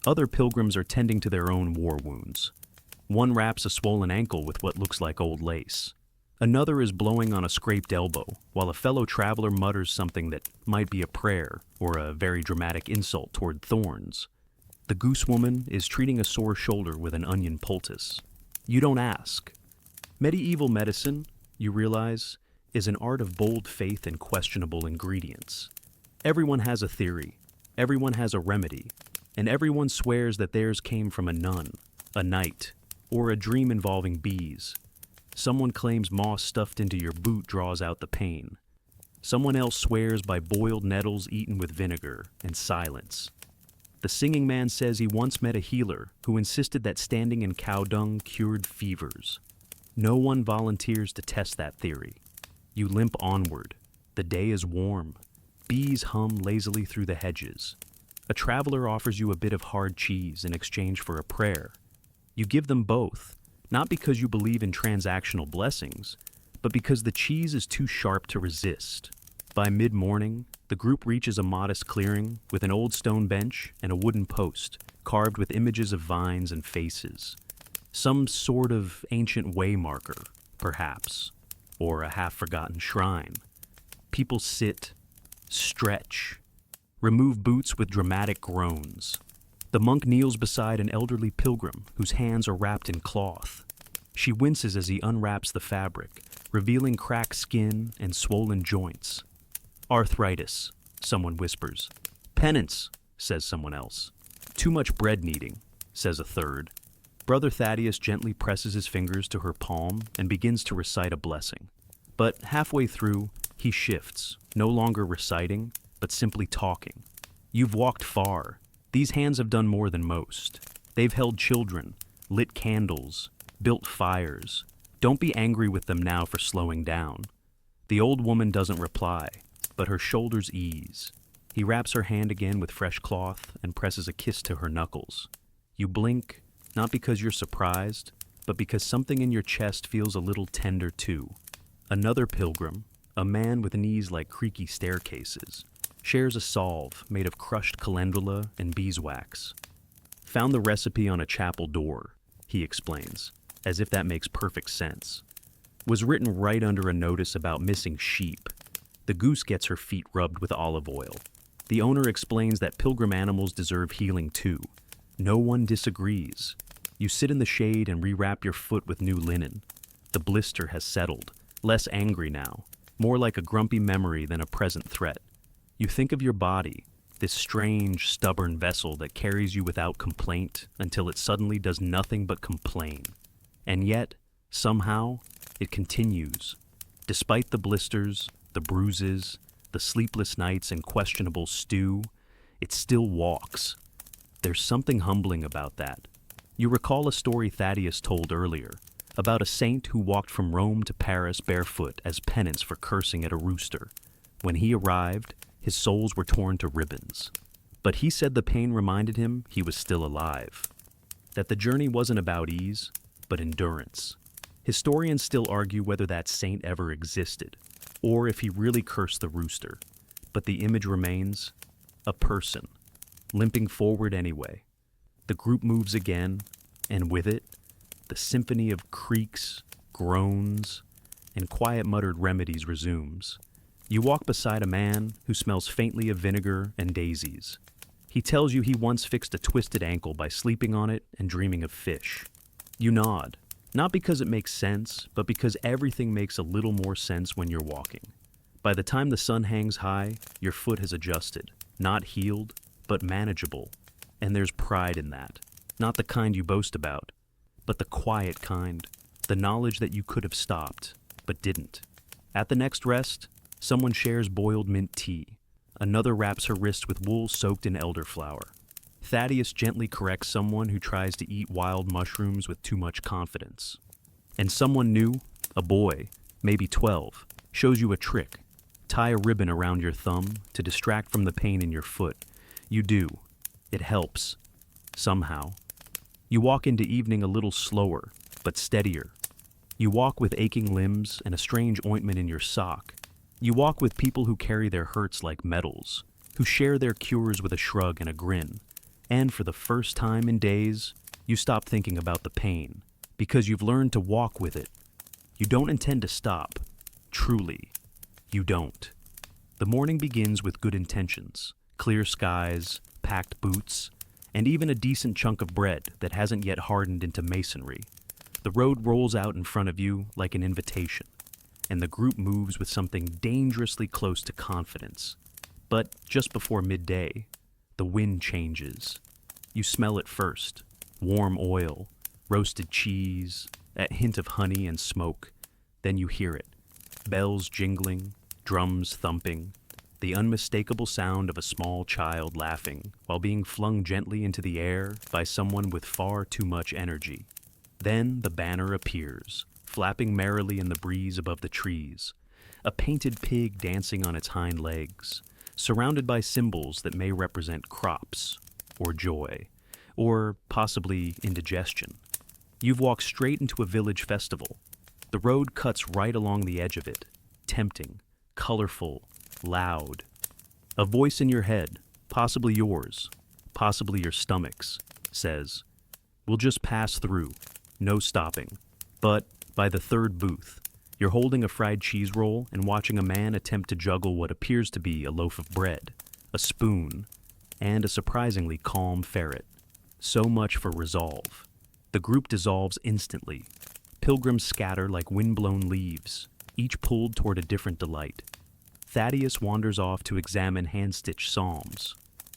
other pilgrims are tending to their own war wounds. One wraps a swollen ankle with what looks like old lace. Another is blowing on a scraped elbow, while a fellow traveler mutters something that might be a prayer or a very dramatic insult toward thorns. The goose woman is treating a sore shoulder with an onion poultice. You don't ask. Medieval medicine, you realize, is an art of bold faith and questionable ingredients. Everyone has a theory, everyone has a remedy, and everyone swears that theirs came from a nun, a knight, or a dream involving bees. Someone claims moss stuffed into your boot draws out the pain. Someone else swears by boiled nettles eaten with vinegar and silence. The singing man says he once met a healer who insisted that standing in cow dung cured fevers. No one volunteers to test that theory. You limp onward. The day is warm. Bees hum lazily through the hedges. A traveler offers you a bit of hard cheese in exchange for a prayer. You give them both, not because you believe in transactional blessings, but because the cheese is too sharp to resist. By mid-morning, the group reaches a modest clearing with an old stone bench and a wooden post carved with images of vines and faces. Some sort of ancient way marker, perhaps. or a half-forgotten shrine. People sit, stretch, remove boots with dramatic groans. The monk kneels beside an elderly pilgrim whose hands are wrapped in cloth. She winces as he unwraps the fabric, revealing cracked skin and swollen joints. Arthritis, someone whispers. Penance, says someone else. Too much bread kneading, says a third. Brother Thaddeus gently presses his fingers to her palm and begins to recite a blessing. But halfway through, he shifts, no longer reciting, but simply talking. You've walked far. These hands have done more than most. They've held children, lit candles, built fires. Don't be angry with them now for slowing down. The old woman doesn't reply, but her shoulders ease. He wraps her hand again with fresh cloth and presses a kiss to her knuckles. You blink, not because you're surprised, but because something in your chest feels a little tender too. Another pilgrim, a man with knees like creaky staircases, shares a salve made of crushed calendula and beeswax. Found the recipe on a chapel door, he explains, as if that makes perfect sense. Was written right under a notice about missing sheep. The goose gets her feet rubbed with olive oil. The owner explains that pilgrim animals deserve healing too. No one disagrees. You sit in the shade and rewrap your foot with new linen. The blister has settled, less angry now, more like a grumpy memory than a present threat. You think of your body, this strange, stubborn vessel that carries you without complaint until it suddenly does nothing but complain. And yet, somehow, it continues. Despite the blisters, the bruises, the sleepless nights and questionable stew, it still walks. There's something humbling about that. You recall a story Thaddeus told earlier, about a saint who walked from Rome to Paris barefoot as penance for cursing at a rooster. When he arrived, his soles were torn to ribbons. But he said the pain reminded him he was still alive. That the journey wasn't about ease, but endurance. Historians still argue whether that saint ever existed, or if he really cursed the rooster. But the image remains, a person, limping forward anyway. The group moves again, and with it, the symphony of creaks, groans, and quiet muttered remedies resumes. You walk beside a man who smells faintly of vinegar and daisies. He tells you he once fixed a twisted ankle by sleeping on it and dreaming of fish. You nod, not because it makes sense, but because everything makes a little more sense when you're walking. By the time the sun hangs high, your foot has adjusted, not healed, but manageable. And there's pride in that. Not the kind you boast about, but the quiet kind, the knowledge that you could have stopped, but didn't. At the next rest, someone shares boiled mint tea. Another wraps her wrist with wool soaked in elderflower. Thaddeus gently corrects someone who tries to eat wild mushrooms with too much confidence. And someone new, a boy, maybe 12, shows you a trick. Tie a ribbon around your thumb to distract from the pain in your foot. You do. It helps. Somehow. You walk into evening a little slower, but steadier. You walk with aching limbs and a strange ointment in your sock. You walk with people who carry their hurts like medals, who share their cures with a shrug and a grin. And for the first time in days, you stop thinking about the pain, because you've learned to walk with it. You don't intend to stop. Truly, you don't. The morning begins with good intentions, clear skies, packed boots, and even a decent chunk of bread that hasn't yet hardened into masonry. The road rolls out in front of you like an invitation, and the group moves with something dangerously close to confidence. But just before midday, the wind changes. You smell it first. Warm oil, roasted cheese, a hint of honey and smoke. Then you hear it. Bells jingling, drums thumping, the unmistakable sound of a small child laughing while being flung gently into the air by someone with far too much energy. Then the banner appears, flapping merrily in the breeze above the trees, a painted pig dancing on its hind legs, surrounded by symbols that may represent crops, or joy, or possibly indigestion. You've walked straight into a village festival. The road cuts right along the edge of it, tempting, colorful, loud. A voice in your head, possibly yours, possibly your stomach's, says, "We'll just pass through, no stopping." But by the third booth, You're holding a fried cheese roll and watching a man attempt to juggle what appears to be a loaf of bread, a spoon, and a surprisingly calm ferret. So much for resolve. The group dissolves instantly. Pilgrims scatter like wind-blown leaves, each pulled toward a different delight. Thaddeus wanders off to examine hand-stitched psalms.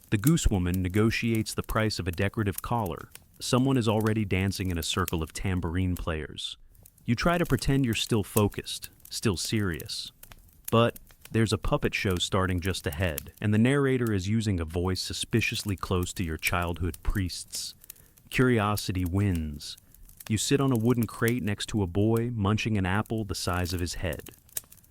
The goose woman negotiates the price of a decorative collar. Someone is already dancing in a circle of tambourine players. You try to pretend you're still focused, still serious. But there's a puppet show starting just ahead, and the narrator is using a voice suspiciously close to your childhood priest's. Curiosity wins. You sit on a wooden crate next to a boy munching an apple the size of his head.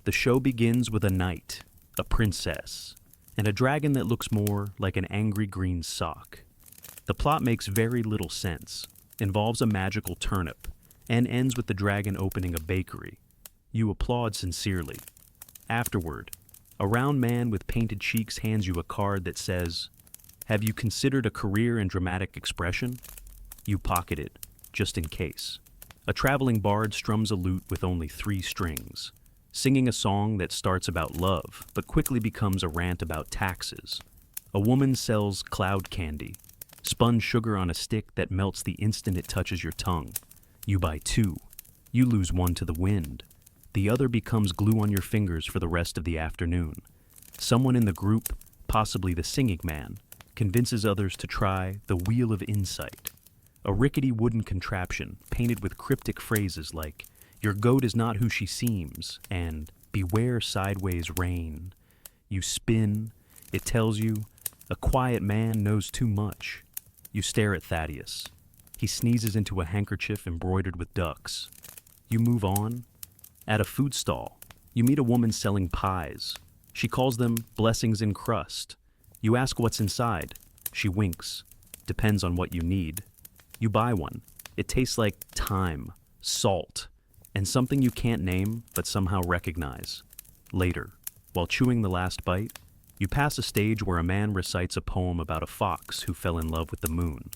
The show begins with a knight, a princess, and a dragon that looks more like an angry green sock. The plot makes very little sense, involves a magical turnip, and ends with the dragon opening a bakery. You applaud sincerely. Afterward, a round man with painted cheeks hands you a card that says, "Have you considered a career in dramatic expression?" You pocket it, just in case. A traveling bard strums a lute with only 3 strings, singing a song that starts about love, but quickly becomes a rant about taxes. A woman sells cloud candy, spun sugar on a stick that melts the instant it touches your tongue. You buy 2. You lose 1 to the wind. The other becomes glue on your fingers for the rest of the afternoon. Someone in the group, possibly the singing man, convinces others to try the Wheel of Insight, a rickety wooden contraption painted with cryptic phrases like, "Your goat is not who she seems," and "Beware sideways rain." You spin. It tells you, "A quiet man knows too much." You stare at Thaddeus. He sneezes into a handkerchief embroidered with ducks. You move on. At a food stall, you meet a woman selling pies. She calls them blessings in crust. You ask what's inside. She winks. Depends on what you need. You buy one. It tastes like thyme, salt, and something you can't name but somehow recognize. Later, while chewing the last bite, you pass a stage where a man recites a poem about a fox who fell in love with the moon.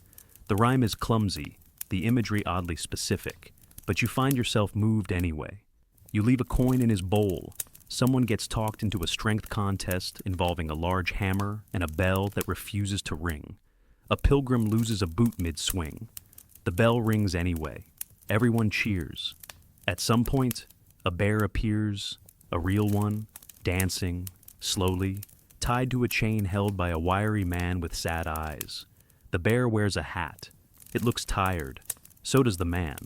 The rhyme is clumsy, the imagery oddly specific, but you find yourself moved anyway. You leave a coin in his bowl. Someone gets talked into a strength contest involving a large hammer and a bell that refuses to ring. A pilgrim loses a boot mid-swing. The bell rings anyway. Everyone cheers. At some point, a bear appears, a real one, dancing, slowly, tied to a chain held by a wiry man with sad eyes. The bear wears a hat. It looks tired. So does the man.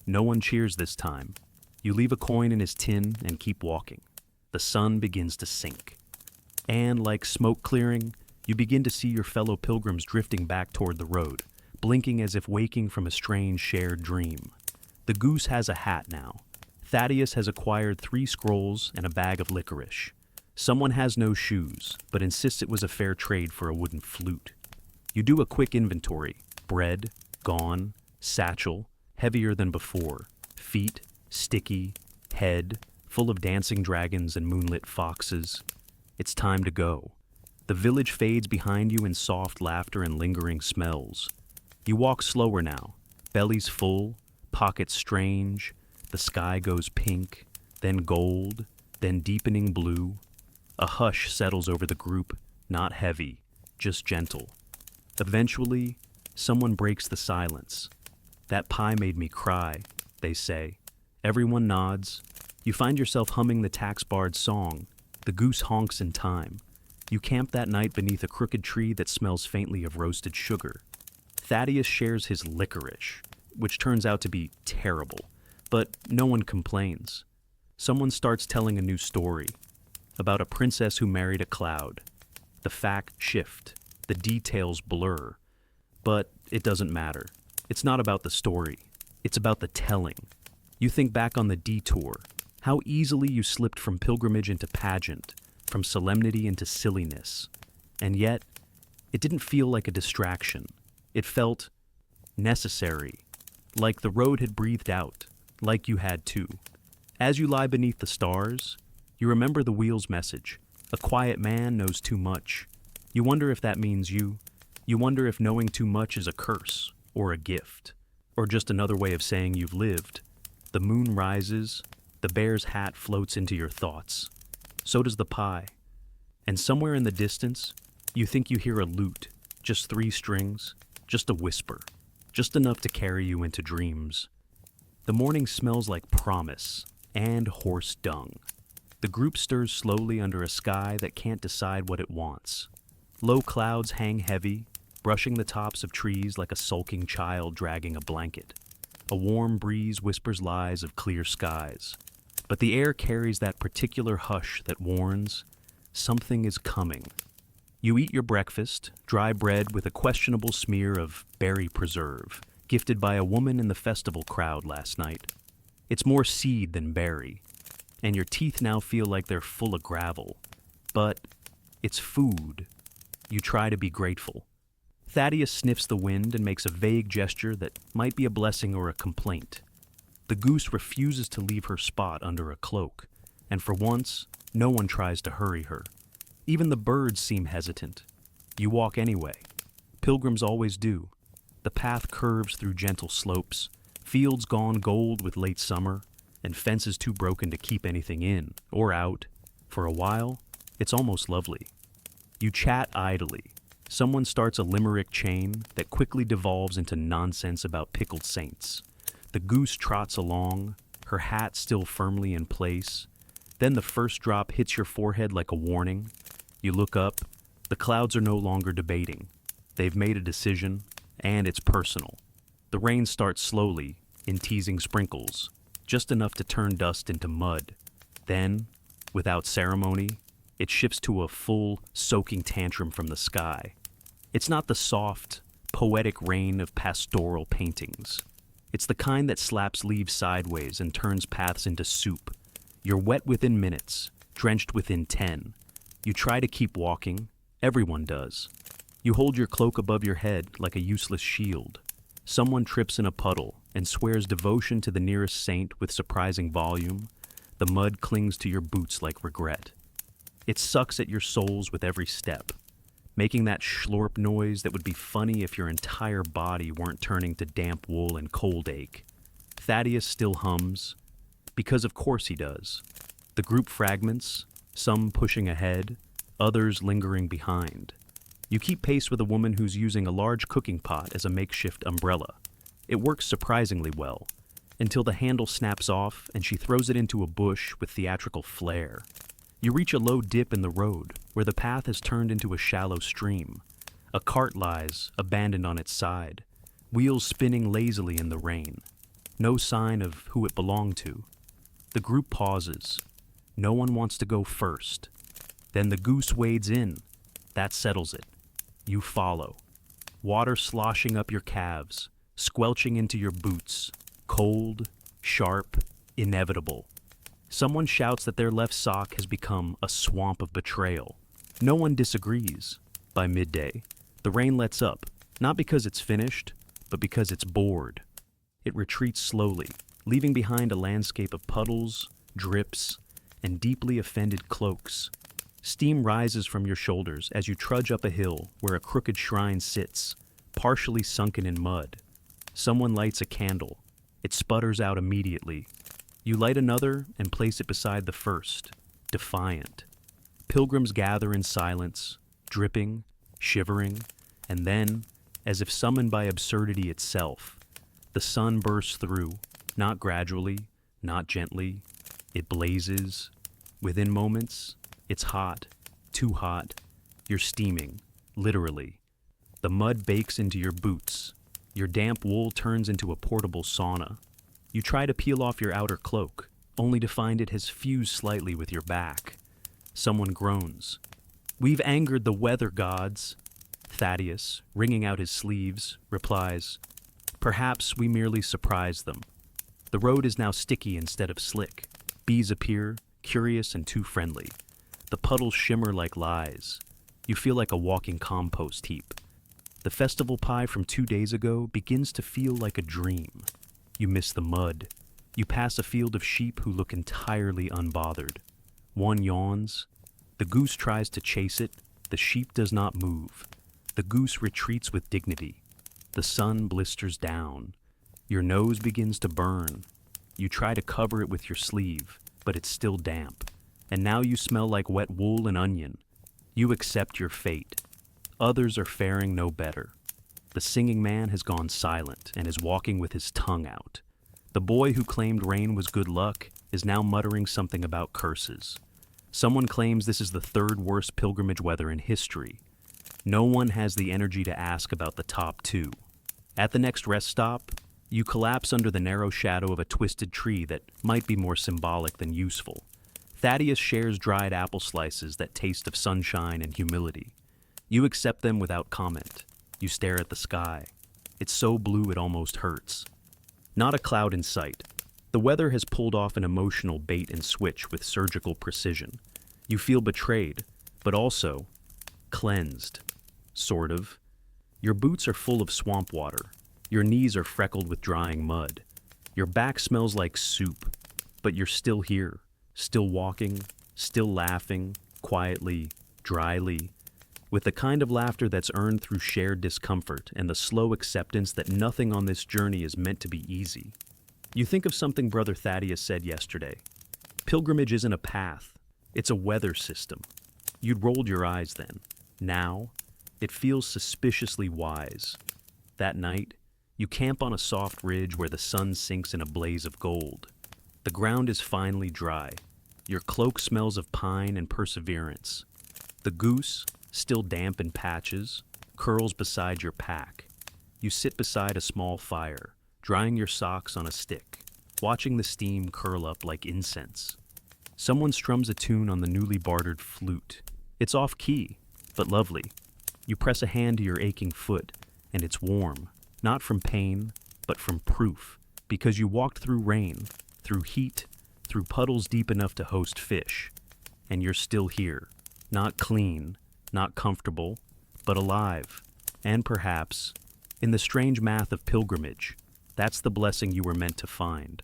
No one cheers this time. You leave a coin in his tin and keep walking. The sun begins to sink. And like smoke clearing, you begin to see your fellow pilgrims drifting back toward the road, blinking as if waking from a strange shared dream. The goose has a hat now. Thaddeus has acquired 3 scrolls and a bag of licorice. Someone has no shoes, but insists it was a fair trade for a wooden flute. You do a quick inventory. Bread, gone, satchel, heavier than before, feet, sticky, head, full of dancing dragons and moonlit foxes. It's time to go. The village fades behind you in soft laughter and lingering smells. You walk slower now, bellies full, pockets strange. The sky goes pink, then gold, then deepening blue. A hush settles over the group, not heavy, just gentle. Eventually, someone breaks the silence. "That pie made me cry," they say. Everyone nods. You find yourself humming the tax bard's song. The goose honks in time. You camp that night beneath a crooked tree that smells faintly of roasted sugar. Thaddeus shares his licorice, which turns out to be terrible, but no one complains. Someone starts telling a new story about a princess who married a cloud. The facts shift, the details blur, but it doesn't matter. It's not about the story, it's about the telling. You think back on the detour, how easily you slipped from pilgrimage into pageant, from solemnity into silliness. And yet, it didn't feel like a distraction. It felt necessary, like the road had breathed out, like you had too. As you lie beneath the stars, you remember the wheel's message. A quiet man knows too much. You wonder if that means you. You wonder if knowing too much is a curse, or a gift, or just another way of saying you've lived. The moon rises. The bear's hat floats into your thoughts. So does the pie. And somewhere in the distance, you think you hear a lute, just 3 strings, just a whisper, just enough to carry you into dreams. The morning smells like promise and horse dung. The group stirs slowly under a sky that can't decide what it wants. Low clouds hang heavy, brushing the tops of trees like a sulking child dragging a blanket. A warm breeze whispers lies of clear skies. But the air carries that particular hush that warns something is coming. You eat your breakfast, dry bread with a questionable smear of berry preserve, gifted by a woman in the festival crowd last night. It's more seed than berry, and your teeth now feel like they're full of gravel. But it's food. You try to be grateful. Thaddeus sniffs the wind and makes a vague gesture that might be a blessing or a complaint. The goose refuses to leave her spot under a cloak, and for once, no one tries to hurry her. Even the birds seem hesitant. You walk anyway. Pilgrims always do. The path curves through gentle slopes, fields gone gold with late summer, and fences too broken to keep anything in or out. For a while, it's almost lovely. You chat idly. Someone starts a limerick chain that quickly devolves into nonsense about pickled saints. The goose trots along, her hat still firmly in place. Then the first drop hits your forehead like a warning. You look up. The clouds are no longer debating. They've made a decision, and it's personal. The rain starts slowly, in teasing sprinkles, just enough to turn dust into mud. Then, without ceremony, it shifts to a full, soaking tantrum from the sky. It's not the soft, poetic rain of pastoral paintings. It's the kind that slaps leaves sideways and turns paths into soup. You're wet within minutes, drenched within 10. You try to keep walking. Everyone does. You hold your cloak above your head like a useless shield. Someone trips in a puddle and swears devotion to the nearest saint with surprising volume. The mud clings to your boots like regret. It sucks at your soles with every step, making that schlorp noise that would be funny if your entire body weren't turning to damp wool and cold ache. Thaddeus still hums, because of course he does. The group fragments, some pushing ahead, others lingering behind. You keep pace with a woman who's using a large cooking pot as a makeshift umbrella. It works surprisingly well, until the handle snaps off and she throws it into a bush with theatrical flair. You reach a low dip in the road, where the path has turned into a shallow stream. A cart lies, abandoned on its side, wheels spinning lazily in the rain. No sign of who it belonged to. The group pauses. No one wants to go first. Then the goose wades in. That settles it. You follow. Water sloshing up your calves, squelching into your boots. Cold, sharp, inevitable. Someone shouts that their left sock has become a swamp of betrayal. No one disagrees. By midday, the rain lets up, not because it's finished, but because it's bored. It retreats slowly, leaving behind a landscape of puddles, drips, and deeply offended cloaks. Steam rises from your shoulders as you trudge up a hill where a crooked shrine sits, partially sunken in mud. Someone lights a candle. It sputters out immediately. You light another and place it beside the first, defiant. Pilgrims gather in silence, dripping, shivering, and then, as if summoned by absurdity itself, the sun bursts through, not gradually, not gently. It blazes. Within moments, it's hot, too hot. You're steaming, literally. The mud bakes into your boots. Your damp wool turns into a portable sauna. You try to peel off your outer cloak, only to find it has fused slightly with your back. Someone groans. "We've angered the weather gods." Thaddeus, wringing out his sleeves, replies, "Perhaps we merely surprised them." The road is now sticky instead of slick. Bees appear, curious and too friendly. The puddles shimmer like lies. You feel like a walking compost heap. The festival pie from 2 days ago begins to feel like a dream. You miss the mud. You pass a field of sheep who look entirely unbothered. One yawns. The goose tries to chase it. The sheep does not move. The goose retreats with dignity. The sun blisters down. Your nose begins to burn. You try to cover it with your sleeve, but it's still damp. And now you smell like wet wool and onion. You accept your fate. Others are faring no better. The singing man has gone silent and is walking with his tongue out. The boy who claimed rain was good luck is now muttering something about curses. Someone claims this is the third worst pilgrimage weather in history. No one has the energy to ask about the top two. At the next rest stop, you collapse under the narrow shadow of a twisted tree that might be more symbolic than useful. Thaddeus shares dried apple slices that taste of sunshine and humility. You accept them without comment. You stare at the sky. It's so blue it almost hurts. Not a cloud in sight. The weather has pulled off an emotional bait and switch with surgical precision. You feel betrayed, but also cleansed. Sort of. Your boots are full of swamp water. Your knees are freckled with drying mud. Your back smells like soup, but you're still here, still walking, still laughing, quietly, dryly, with the kind of laughter that's earned through shared discomfort and the slow acceptance that nothing on this journey is meant to be easy. You think of something Brother Thaddeus said yesterday. Pilgrimage isn't a path, it's a weather system. You'd rolled your eyes then. Now, it feels suspiciously wise. That night, you camp on a soft ridge where the sun sinks in a blaze of gold. The ground is finely dry. Your cloak smells of pine and perseverance. The goose, still damp in patches, curls beside your pack. You sit beside a small fire, drying your socks on a stick, watching the steam curl up like incense. Someone strums a tune on the newly bartered flute. It's off-key, but lovely. You press a hand to your aching foot, and it's warm, not from pain, but from proof, because you walked through rain, through heat, through puddles deep enough to host fish, and you're still here, not clean, not comfortable, but alive, and perhaps, in the strange math of pilgrimage, that's the blessing you were meant to find.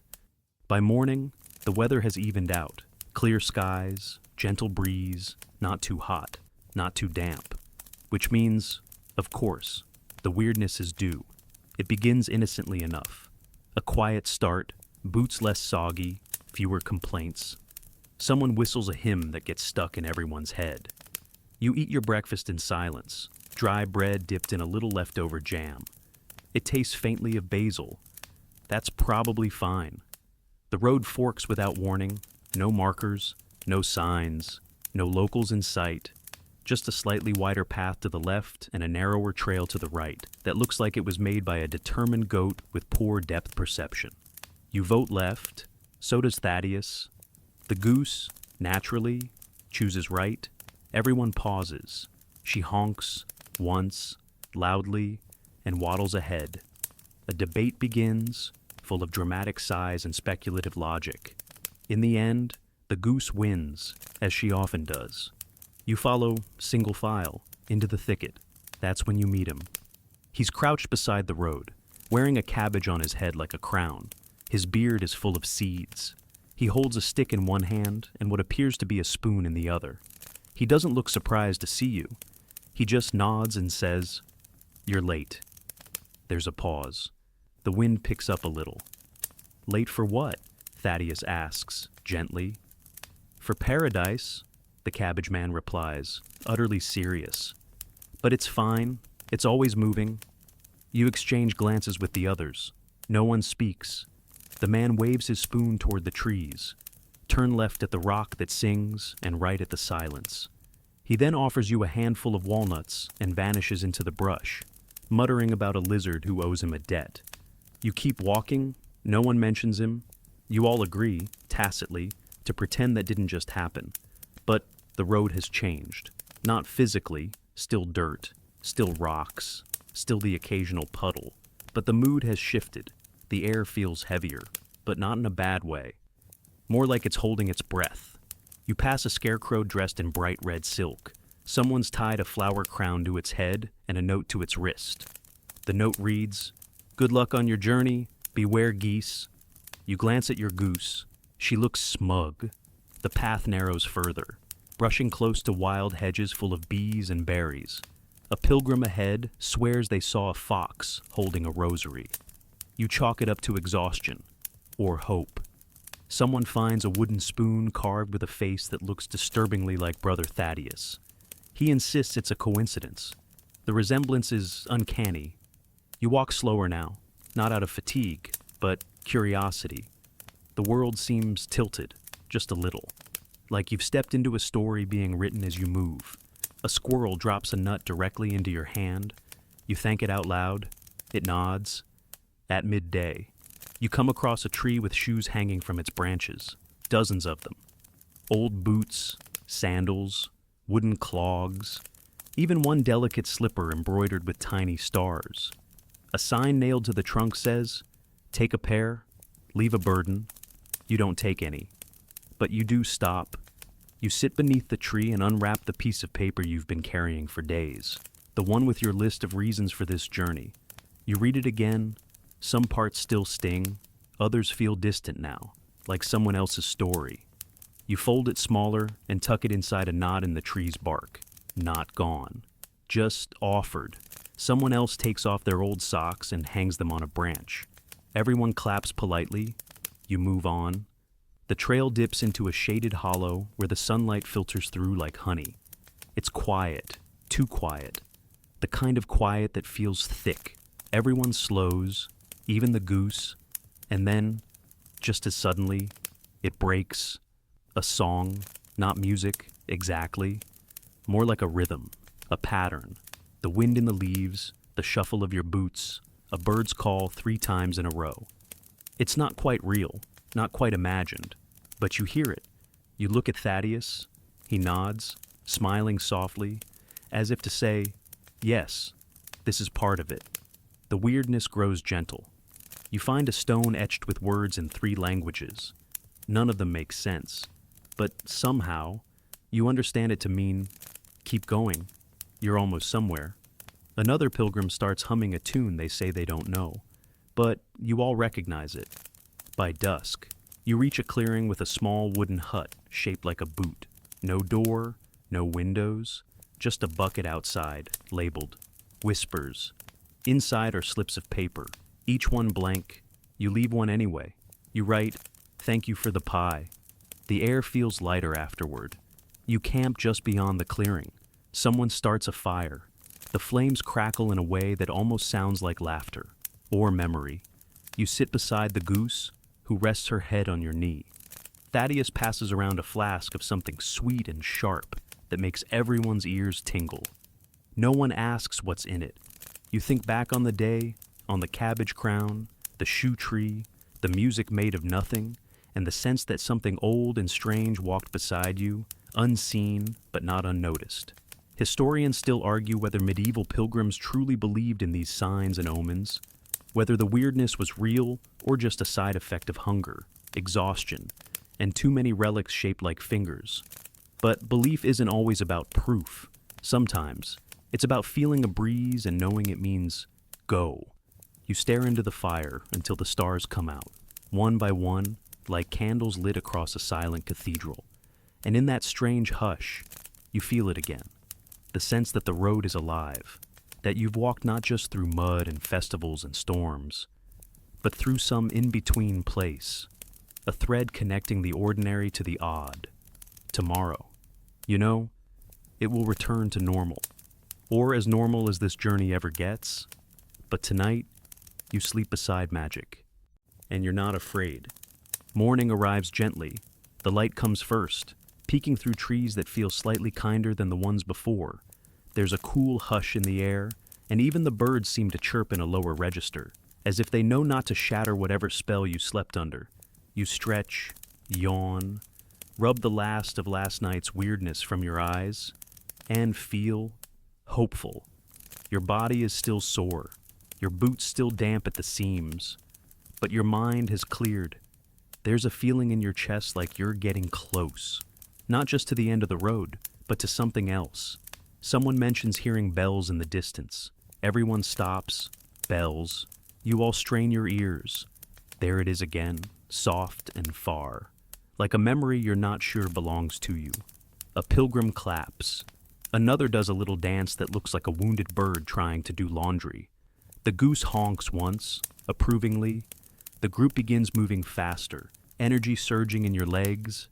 By morning, the weather has evened out. Clear skies, gentle breeze, not too hot, not too damp. Which means, of course, the weirdness is due. It begins innocently enough. A quiet start, boots less soggy, fewer complaints. Someone whistles a hymn that gets stuck in everyone's head. You eat your breakfast in silence, dry bread dipped in a little leftover jam. It tastes faintly of basil. That's probably fine. The road forks without warning, no markers, no signs, no locals in sight, just a slightly wider path to the left and a narrower trail to the right that looks like it was made by a determined goat with poor depth perception. You vote left, so does Thaddeus. The goose, naturally, chooses right. Everyone pauses. She honks, once, loudly, and waddles ahead. A debate begins, full of dramatic sighs and speculative logic. In the end, the goose wins, as she often does. You follow, single file, into the thicket. That's when you meet him. He's crouched beside the road, wearing a cabbage on his head like a crown. His beard is full of seeds. He holds a stick in one hand and what appears to be a spoon in the other. He doesn't look surprised to see you. He just nods and says, "You're late." There's a pause. The wind picks up a little. "Late for what?" Thaddeus asks, gently. "For paradise," the cabbage man replies, utterly serious. "But it's fine. It's always moving." You exchange glances with the others. No one speaks. The man waves his spoon toward the trees. Turn left at the rock that sings and right at the silence. He then offers you a handful of walnuts and vanishes into the brush, muttering about a lizard who owes him a debt. You keep walking. No one mentions him. You all agree, tacitly, to pretend that didn't just happen. But the road has changed. Not physically, still dirt, still rocks, still the occasional puddle. But the mood has shifted. The air feels heavier, but not in a bad way. More like it's holding its breath. You pass a scarecrow dressed in bright red silk. Someone's tied a flower crown to its head and a note to its wrist. The note reads, "Good luck on your journey. Beware geese." You glance at your goose. She looks smug. The path narrows further, brushing close to wild hedges full of bees and berries. A pilgrim ahead swears they saw a fox holding a rosary. You chalk it up to exhaustion. or hope. Someone finds a wooden spoon carved with a face that looks disturbingly like Brother Thaddeus. He insists it's a coincidence. The resemblance is uncanny. You walk slower now, not out of fatigue, but curiosity. The world seems tilted, just a little. Like you've stepped into a story being written as you move. A squirrel drops a nut directly into your hand. You thank it out loud. It nods. At midday, you come across a tree with shoes hanging from its branches, dozens of them. Old boots, sandals, wooden clogs, even one delicate slipper embroidered with tiny stars. A sign nailed to the trunk says, "Take a pair, leave a burden." You don't take any. But you do stop. You sit beneath the tree and unwrap the piece of paper you've been carrying for days, the one with your list of reasons for this journey. You read it again. Some parts still sting, others feel distant now, like someone else's story. You fold it smaller and tuck it inside a knot in the tree's bark. Not gone. Just offered. Someone else takes off their old socks and hangs them on a branch. Everyone claps politely. You move on. The trail dips into a shaded hollow where the sunlight filters through like honey. It's quiet, too quiet. The kind of quiet that feels thick. Everyone slows, even the goose, and then, just as suddenly, it breaks. A song, not music, exactly. More like a rhythm, a pattern. The wind in the leaves, the shuffle of your boots, a bird's call 3 times in a row. It's not quite real, not quite imagined, but you hear it. You look at Thaddeus. He nods, smiling softly, as if to say, yes, this is part of it. The weirdness grows gentle. You find a stone etched with words in 3 languages. None of them make sense, but somehow you understand it to mean, keep going, you're almost somewhere. Another pilgrim starts humming a tune they say they don't know, but you all recognize it. By dusk, you reach a clearing with a small wooden hut shaped like a boot. No door, no windows, just a bucket outside, labeled Whispers. Inside are slips of paper, each one blank. You leave one anyway. You write, "Thank you for the pie." The air feels lighter afterward. You camp just beyond the clearing. Someone starts a fire. The flames crackle in a way that almost sounds like laughter or memory. You sit beside the goose, who rests her head on your knee. Thaddeus passes around a flask of something sweet and sharp that makes everyone's ears tingle. No one asks what's in it. You think back on the day, on the cabbage crown, the shoe tree, the music made of nothing, and the sense that something old and strange walked beside you, unseen but not unnoticed. Historians still argue whether medieval pilgrims truly believed in these signs and omens, whether the weirdness was real or just a side effect of hunger, exhaustion, and too many relics shaped like fingers. But belief isn't always about proof. Sometimes, it's about feeling a breeze and knowing it means go. You stare into the fire until the stars come out, one by one, like candles lit across a silent cathedral. And in that strange hush, you feel it again. The sense that the road is alive, that you've walked not just through mud and festivals and storms, but through some in-between place, a thread connecting the ordinary to the odd. Tomorrow, you know, it will return to normal, or as normal as this journey ever gets. But tonight, you sleep beside magic, and you're not afraid. Morning arrives gently. The light comes first, peeking through trees that feel slightly kinder than the ones before. There's a cool hush in the air, and even the birds seem to chirp in a lower register, as if they know not to shatter whatever spell you slept under. You stretch, yawn, rub the last of last night's weirdness from your eyes, and feel hopeful. Your body is still sore, your boots still damp at the seams, but your mind has cleared. There's a feeling in your chest like you're getting close, not just to the end of the road, but to something else. Someone mentions hearing bells in the distance. Everyone stops. Bells. You all strain your ears. There it is again, soft and far, like a memory you're not sure belongs to you. A pilgrim claps. Another does a little dance that looks like a wounded bird trying to do laundry. The goose honks once, approvingly, The group begins moving faster, energy surging in your legs.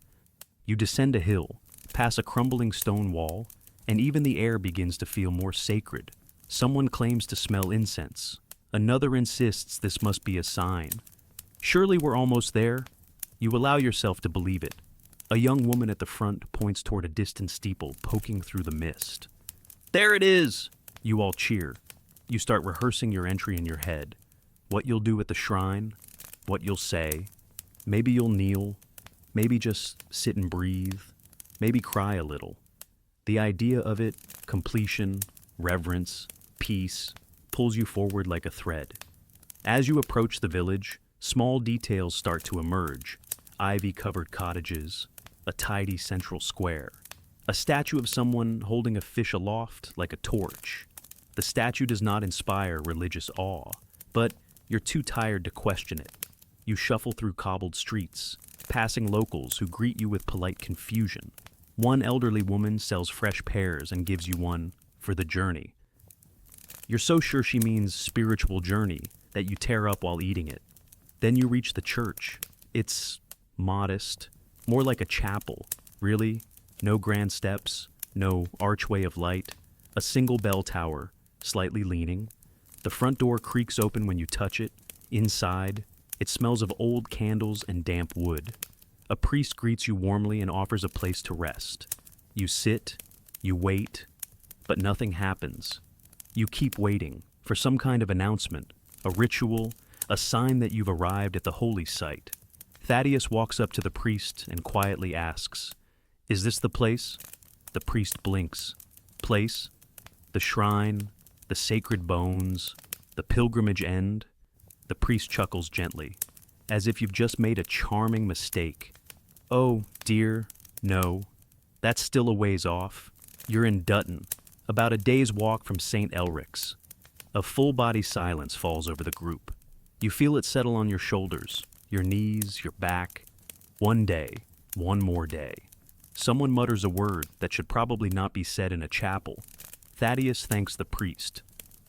You descend a hill, pass a crumbling stone wall, and even the air begins to feel more sacred. Someone claims to smell incense. Another insists this must be a sign. Surely we're almost there. You allow yourself to believe it. A young woman at the front points toward a distant steeple poking through the mist. There it is! You all cheer. You start rehearsing your entry in your head. What you'll do at the shrine, what you'll say. Maybe you'll kneel, maybe just sit and breathe, maybe cry a little. The idea of it, completion, reverence, peace, pulls you forward like a thread. As you approach the village, small details start to emerge. Ivy-covered cottages, a tidy central square, a statue of someone holding a fish aloft like a torch. The statue does not inspire religious awe, but you're too tired to question it. You shuffle through cobbled streets, passing locals who greet you with polite confusion. One elderly woman sells fresh pears and gives you one for the journey. You're so sure she means spiritual journey that you tear up while eating it. Then you reach the church. It's modest, more like a chapel, really. No grand steps, no archway of light, a single bell tower, slightly leaning. The front door creaks open when you touch it. Inside, it smells of old candles and damp wood. A priest greets you warmly and offers a place to rest. You sit, you wait, but nothing happens. You keep waiting for some kind of announcement, a ritual, a sign that you've arrived at the holy site. Thaddeus walks up to the priest and quietly asks, "Is this the place?" The priest blinks. Place? The shrine, the sacred bones, the pilgrimage end? The priest chuckles gently, as if you've just made a charming mistake. Oh, dear, no. That's still a ways off. You're in Dutton, about a day's walk from St. Elric's. A full-body silence falls over the group. You feel it settle on your shoulders, your knees, your back. One day, one more day. Someone mutters a word that should probably not be said in a chapel. Thaddeus thanks the priest.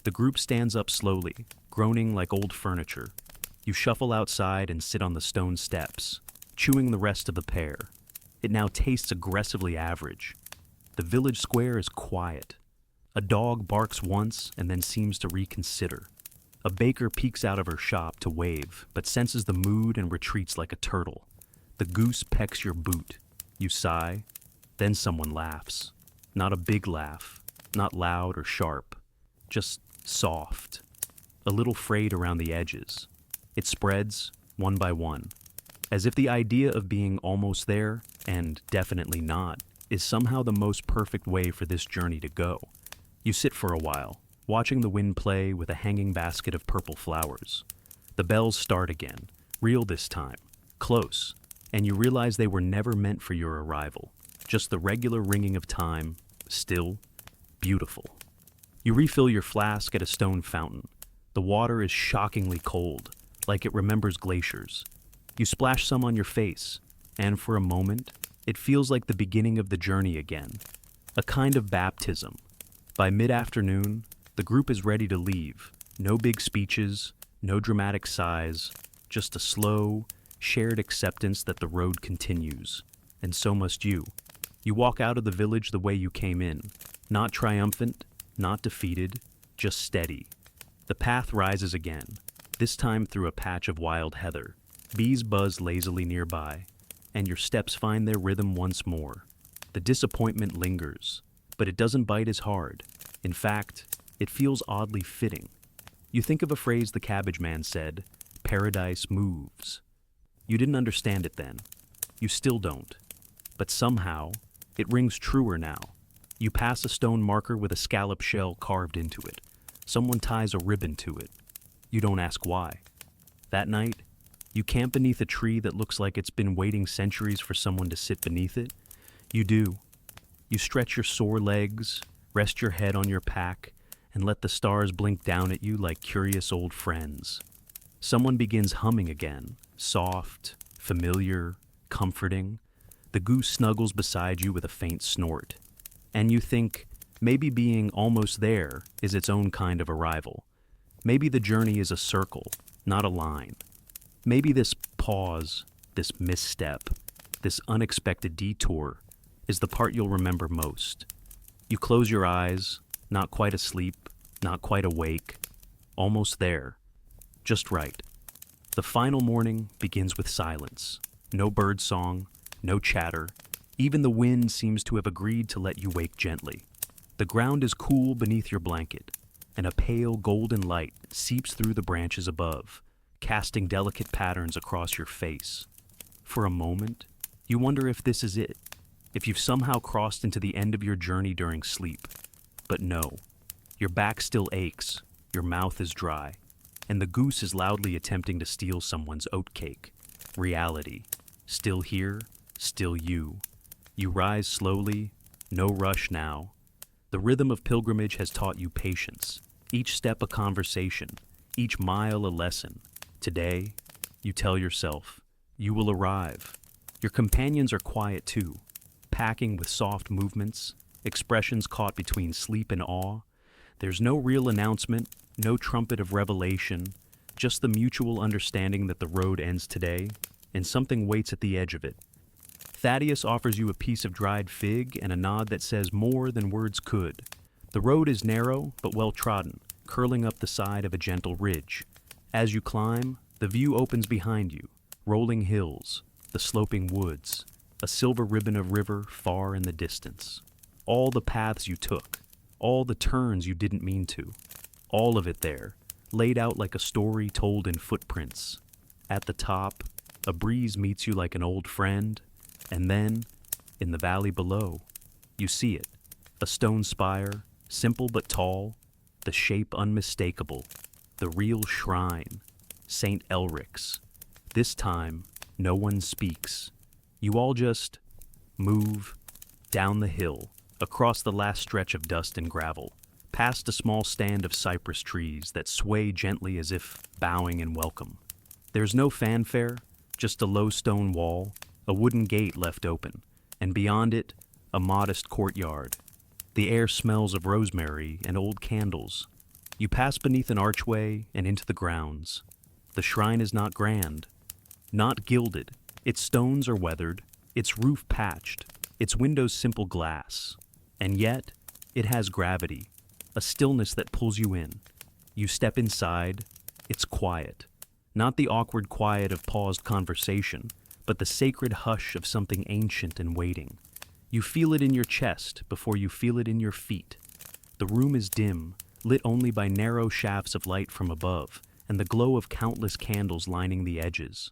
The group stands up slowly, groaning like old furniture. You shuffle outside and sit on the stone steps, chewing the rest of the pear. It now tastes aggressively average. The village square is quiet. A dog barks once and then seems to reconsider. A baker peeks out of her shop to wave, but senses the mood and retreats like a turtle. The goose pecks your boot. You sigh. Then someone laughs. Not a big laugh, not loud or sharp, just soft. A little frayed around the edges. It spreads, one by one, as if the idea of being almost there, and definitely not, is somehow the most perfect way for this journey to go. You sit for a while, watching the wind play with a hanging basket of purple flowers. The bells start again, real this time, close, and you realize they were never meant for your arrival. Just the regular ringing of time, still, beautiful. You refill your flask at a stone fountain. The water is shockingly cold, like it remembers glaciers. You splash some on your face, and for a moment, it feels like the beginning of the journey again. A kind of baptism. By mid-afternoon, the group is ready to leave. No big speeches, no dramatic sighs, just a slow, shared acceptance that the road continues. And so must you. You walk out of the village the way you came in, not triumphant, not defeated, just steady. The path rises again, this time through a patch of wild heather. Bees buzz lazily nearby, and your steps find their rhythm once more. The disappointment lingers, but it doesn't bite as hard. In fact, it feels oddly fitting. You think of a phrase the cabbage man said, "Paradise moves." You didn't understand it then. You still don't. But somehow, it rings truer now. You pass a stone marker with a scallop shell carved into it. Someone ties a ribbon to it. You don't ask why. That night, you camp beneath a tree that looks like it's been waiting centuries for someone to sit beneath it. You do. You stretch your sore legs, rest your head on your pack, and let the stars blink down at you like curious old friends. Someone begins humming again, soft, familiar, comforting. The goose snuggles beside you with a faint snort. And you think, maybe being almost there is its own kind of arrival. Maybe the journey is a circle, not a line. Maybe this pause, this misstep, this unexpected detour is the part you'll remember most. You close your eyes, not quite asleep, not quite awake, almost there, just right. The final morning begins with silence. No bird song, no chatter. Even the wind seems to have agreed to let you wake gently. The ground is cool beneath your blanket, and a pale golden light seeps through the branches above, casting delicate patterns across your face. For a moment, you wonder if this is it, if you've somehow crossed into the end of your journey during sleep. But no, your back still aches, your mouth is dry, and the goose is loudly attempting to steal someone's oatcake. Reality, still here, still you. You rise slowly, no rush now. The rhythm of pilgrimage has taught you patience, each step a conversation, each mile a lesson. Today, you tell yourself, you will arrive. Your companions are quiet too, packing with soft movements, expressions caught between sleep and awe. There's no real announcement, no trumpet of revelation, just the mutual understanding that the road ends today, and something waits at the edge of it. Thaddeus offers you a piece of dried fig and a nod that says more than words could. The road is narrow but well trodden, curling up the side of a gentle ridge. As you climb, the view opens behind you, rolling hills, the sloping woods, a silver ribbon of river far in the distance. All the paths you took, all the turns you didn't mean to, all of it there, laid out like a story told in footprints. At the top, a breeze meets you like an old friend, and then, in the valley below, you see it, a stone spire, simple but tall, the shape unmistakable, the real shrine, St. Elric's. This time, no one speaks. You all just move down the hill, across the last stretch of dust and gravel, past a small stand of cypress trees that sway gently as if bowing in welcome. There's no fanfare, just a low stone wall, a wooden gate left open, and beyond it, a modest courtyard. The air smells of rosemary and old candles. You pass beneath an archway and into the grounds. The shrine is not grand, not gilded. Its stones are weathered, its roof patched, its windows simple glass. And yet, it has gravity, a stillness that pulls you in. You step inside, it's quiet. Not the awkward quiet of paused conversation, but the sacred hush of something ancient and waiting. You feel it in your chest before you feel it in your feet. The room is dim, lit only by narrow shafts of light from above, and the glow of countless candles lining the edges.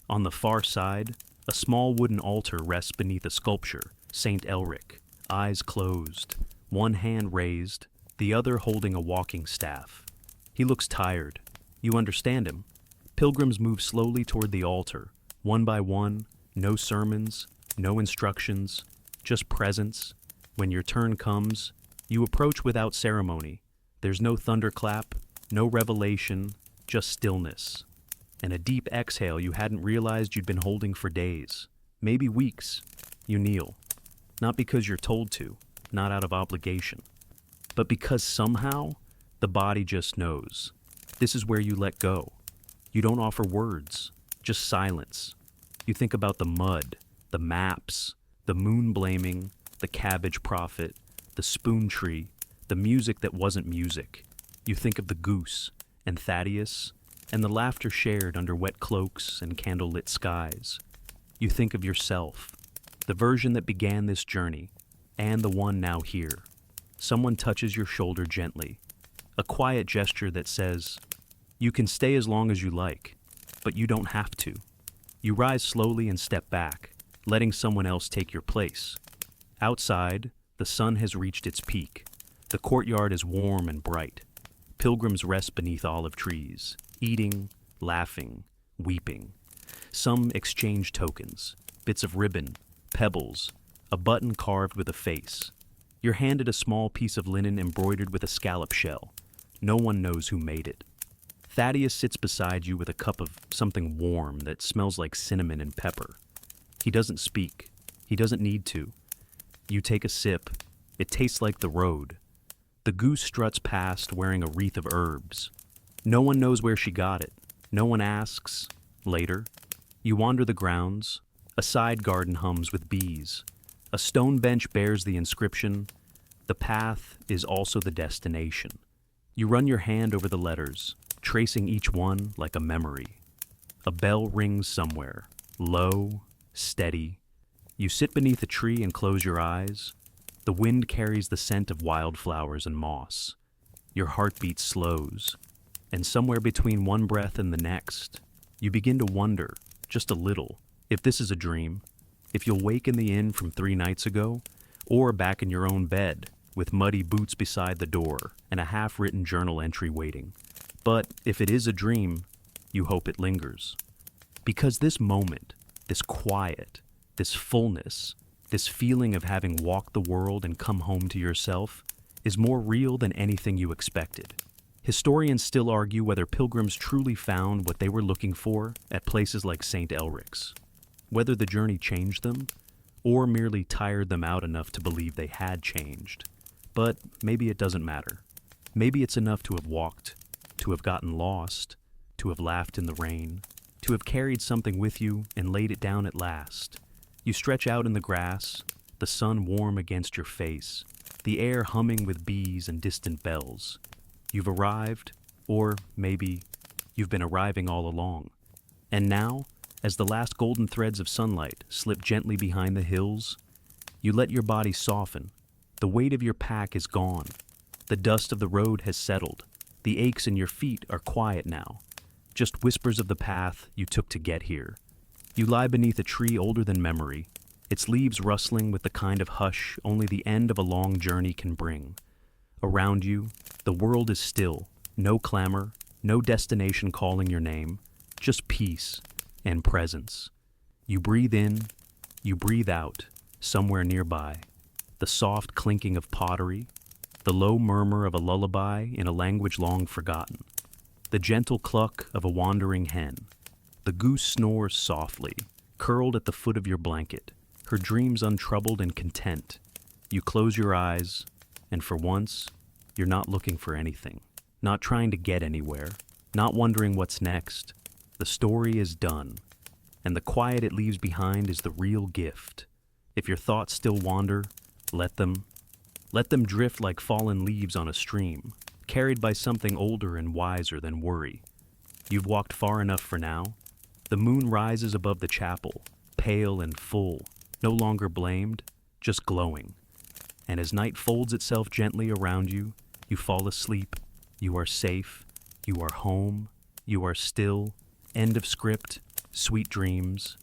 On the far side, a small wooden altar rests beneath a sculpture, St. Elric, eyes closed, one hand raised, the other holding a walking staff. He looks tired. You understand him. Pilgrims move slowly toward the altar, one by one, no sermons, no instructions, just presence. When your turn comes, you approach without ceremony. There's no thunderclap, no revelation, just stillness. And a deep exhale you hadn't realized you'd been holding for days, maybe weeks. You kneel. Not because you're told to, not out of obligation, but because somehow the body just knows. This is where you let go. You don't offer words, just silence. You think about the mud, the maps, the moon blaming, the cabbage prophet, the spoon tree, the music that wasn't music. You think of the goose and Thaddeus and the laughter shared under wet cloaks and candlelit skies. You think of yourself, the version that began this journey, and the one now here. Someone touches your shoulder gently, a quiet gesture that says, "You can stay as long as you like, but you don't have to." You rise slowly and step back, letting someone else take your place. Outside, the sun has reached its peak. The courtyard is warm and bright. Pilgrims rest beneath olive trees, eating, laughing, weeping. Some exchange tokens, bits of ribbon, pebbles, a button carved with a face. You're handed a small piece of linen embroidered with a scallop shell. No one knows who made it. Thaddeus sits beside you with a cup of something warm that smells like cinnamon and pepper. He doesn't speak. He doesn't need to. You take a sip. It tastes like the road. The goose struts past wearing a wreath of herbs. No one knows where she got it. No one asks. Later, you wander the grounds. A side garden hums with bees. A stone bench bears the inscription, "The path is also the destination." You run your hand over the letters, tracing each one like a memory. A bell rings somewhere, low, steady. You sit beneath a tree and close your eyes. The wind carries the scent of wildflowers and moss. Your heartbeat slows, and somewhere between one breath and the next, you begin to wonder, just a little, if this is a dream, if you'll wake in the inn from 3 nights ago, or back in your own bed, with muddy boots beside the door and a half-written journal entry waiting. But if it is a dream, you hope it lingers. Because this moment, this quiet, this fullness, this feeling of having walked the world and come home to yourself, is more real than anything you expected. Historians still argue whether pilgrims truly found what they were looking for at places like St. Elric's, whether the journey changed them, or merely tired them out enough to believe they had changed. But maybe it doesn't matter. Maybe it's enough to have walked, to have gotten lost, to have laughed in the rain, to have carried something with you and laid it down at last. You stretch out in the grass, the sun warm against your face, the air humming with bees and distant bells. You've arrived, or maybe you've been arriving all along. And now, as the last golden threads of sunlight slip gently behind the hills, you let your body soften. The weight of your pack is gone. The dust of the road has settled. The aches in your feet are quiet now, just whispers of the path you took to get here. You lie beneath a tree older than memory, its leaves rustling with the kind of hush only the end of a long journey can bring. Around you, the world is still, no clamor, no destination calling your name, just peace and presence. You breathe in, you breathe out, somewhere nearby, the soft clinking of pottery, the low murmur of a lullaby in a language long forgotten, the gentle cluck of a wandering hen. The goose snores softly, curled at the foot of your blanket, her dreams untroubled and content. You close your eyes, and for once, you're not looking for anything, not trying to get anywhere, not wondering what's next. The story is done, and the quiet it leaves behind is the real gift. If your thoughts still wander, let them drift like fallen leaves on a stream, carried by something older and wiser than worry. You've walked far enough for now. The moon rises above the chapel, pale and full, no longer blamed, just glowing. And as night folds itself gently around you, you fall asleep. You are safe. You are home. You are still. End of script. Sweet dreams.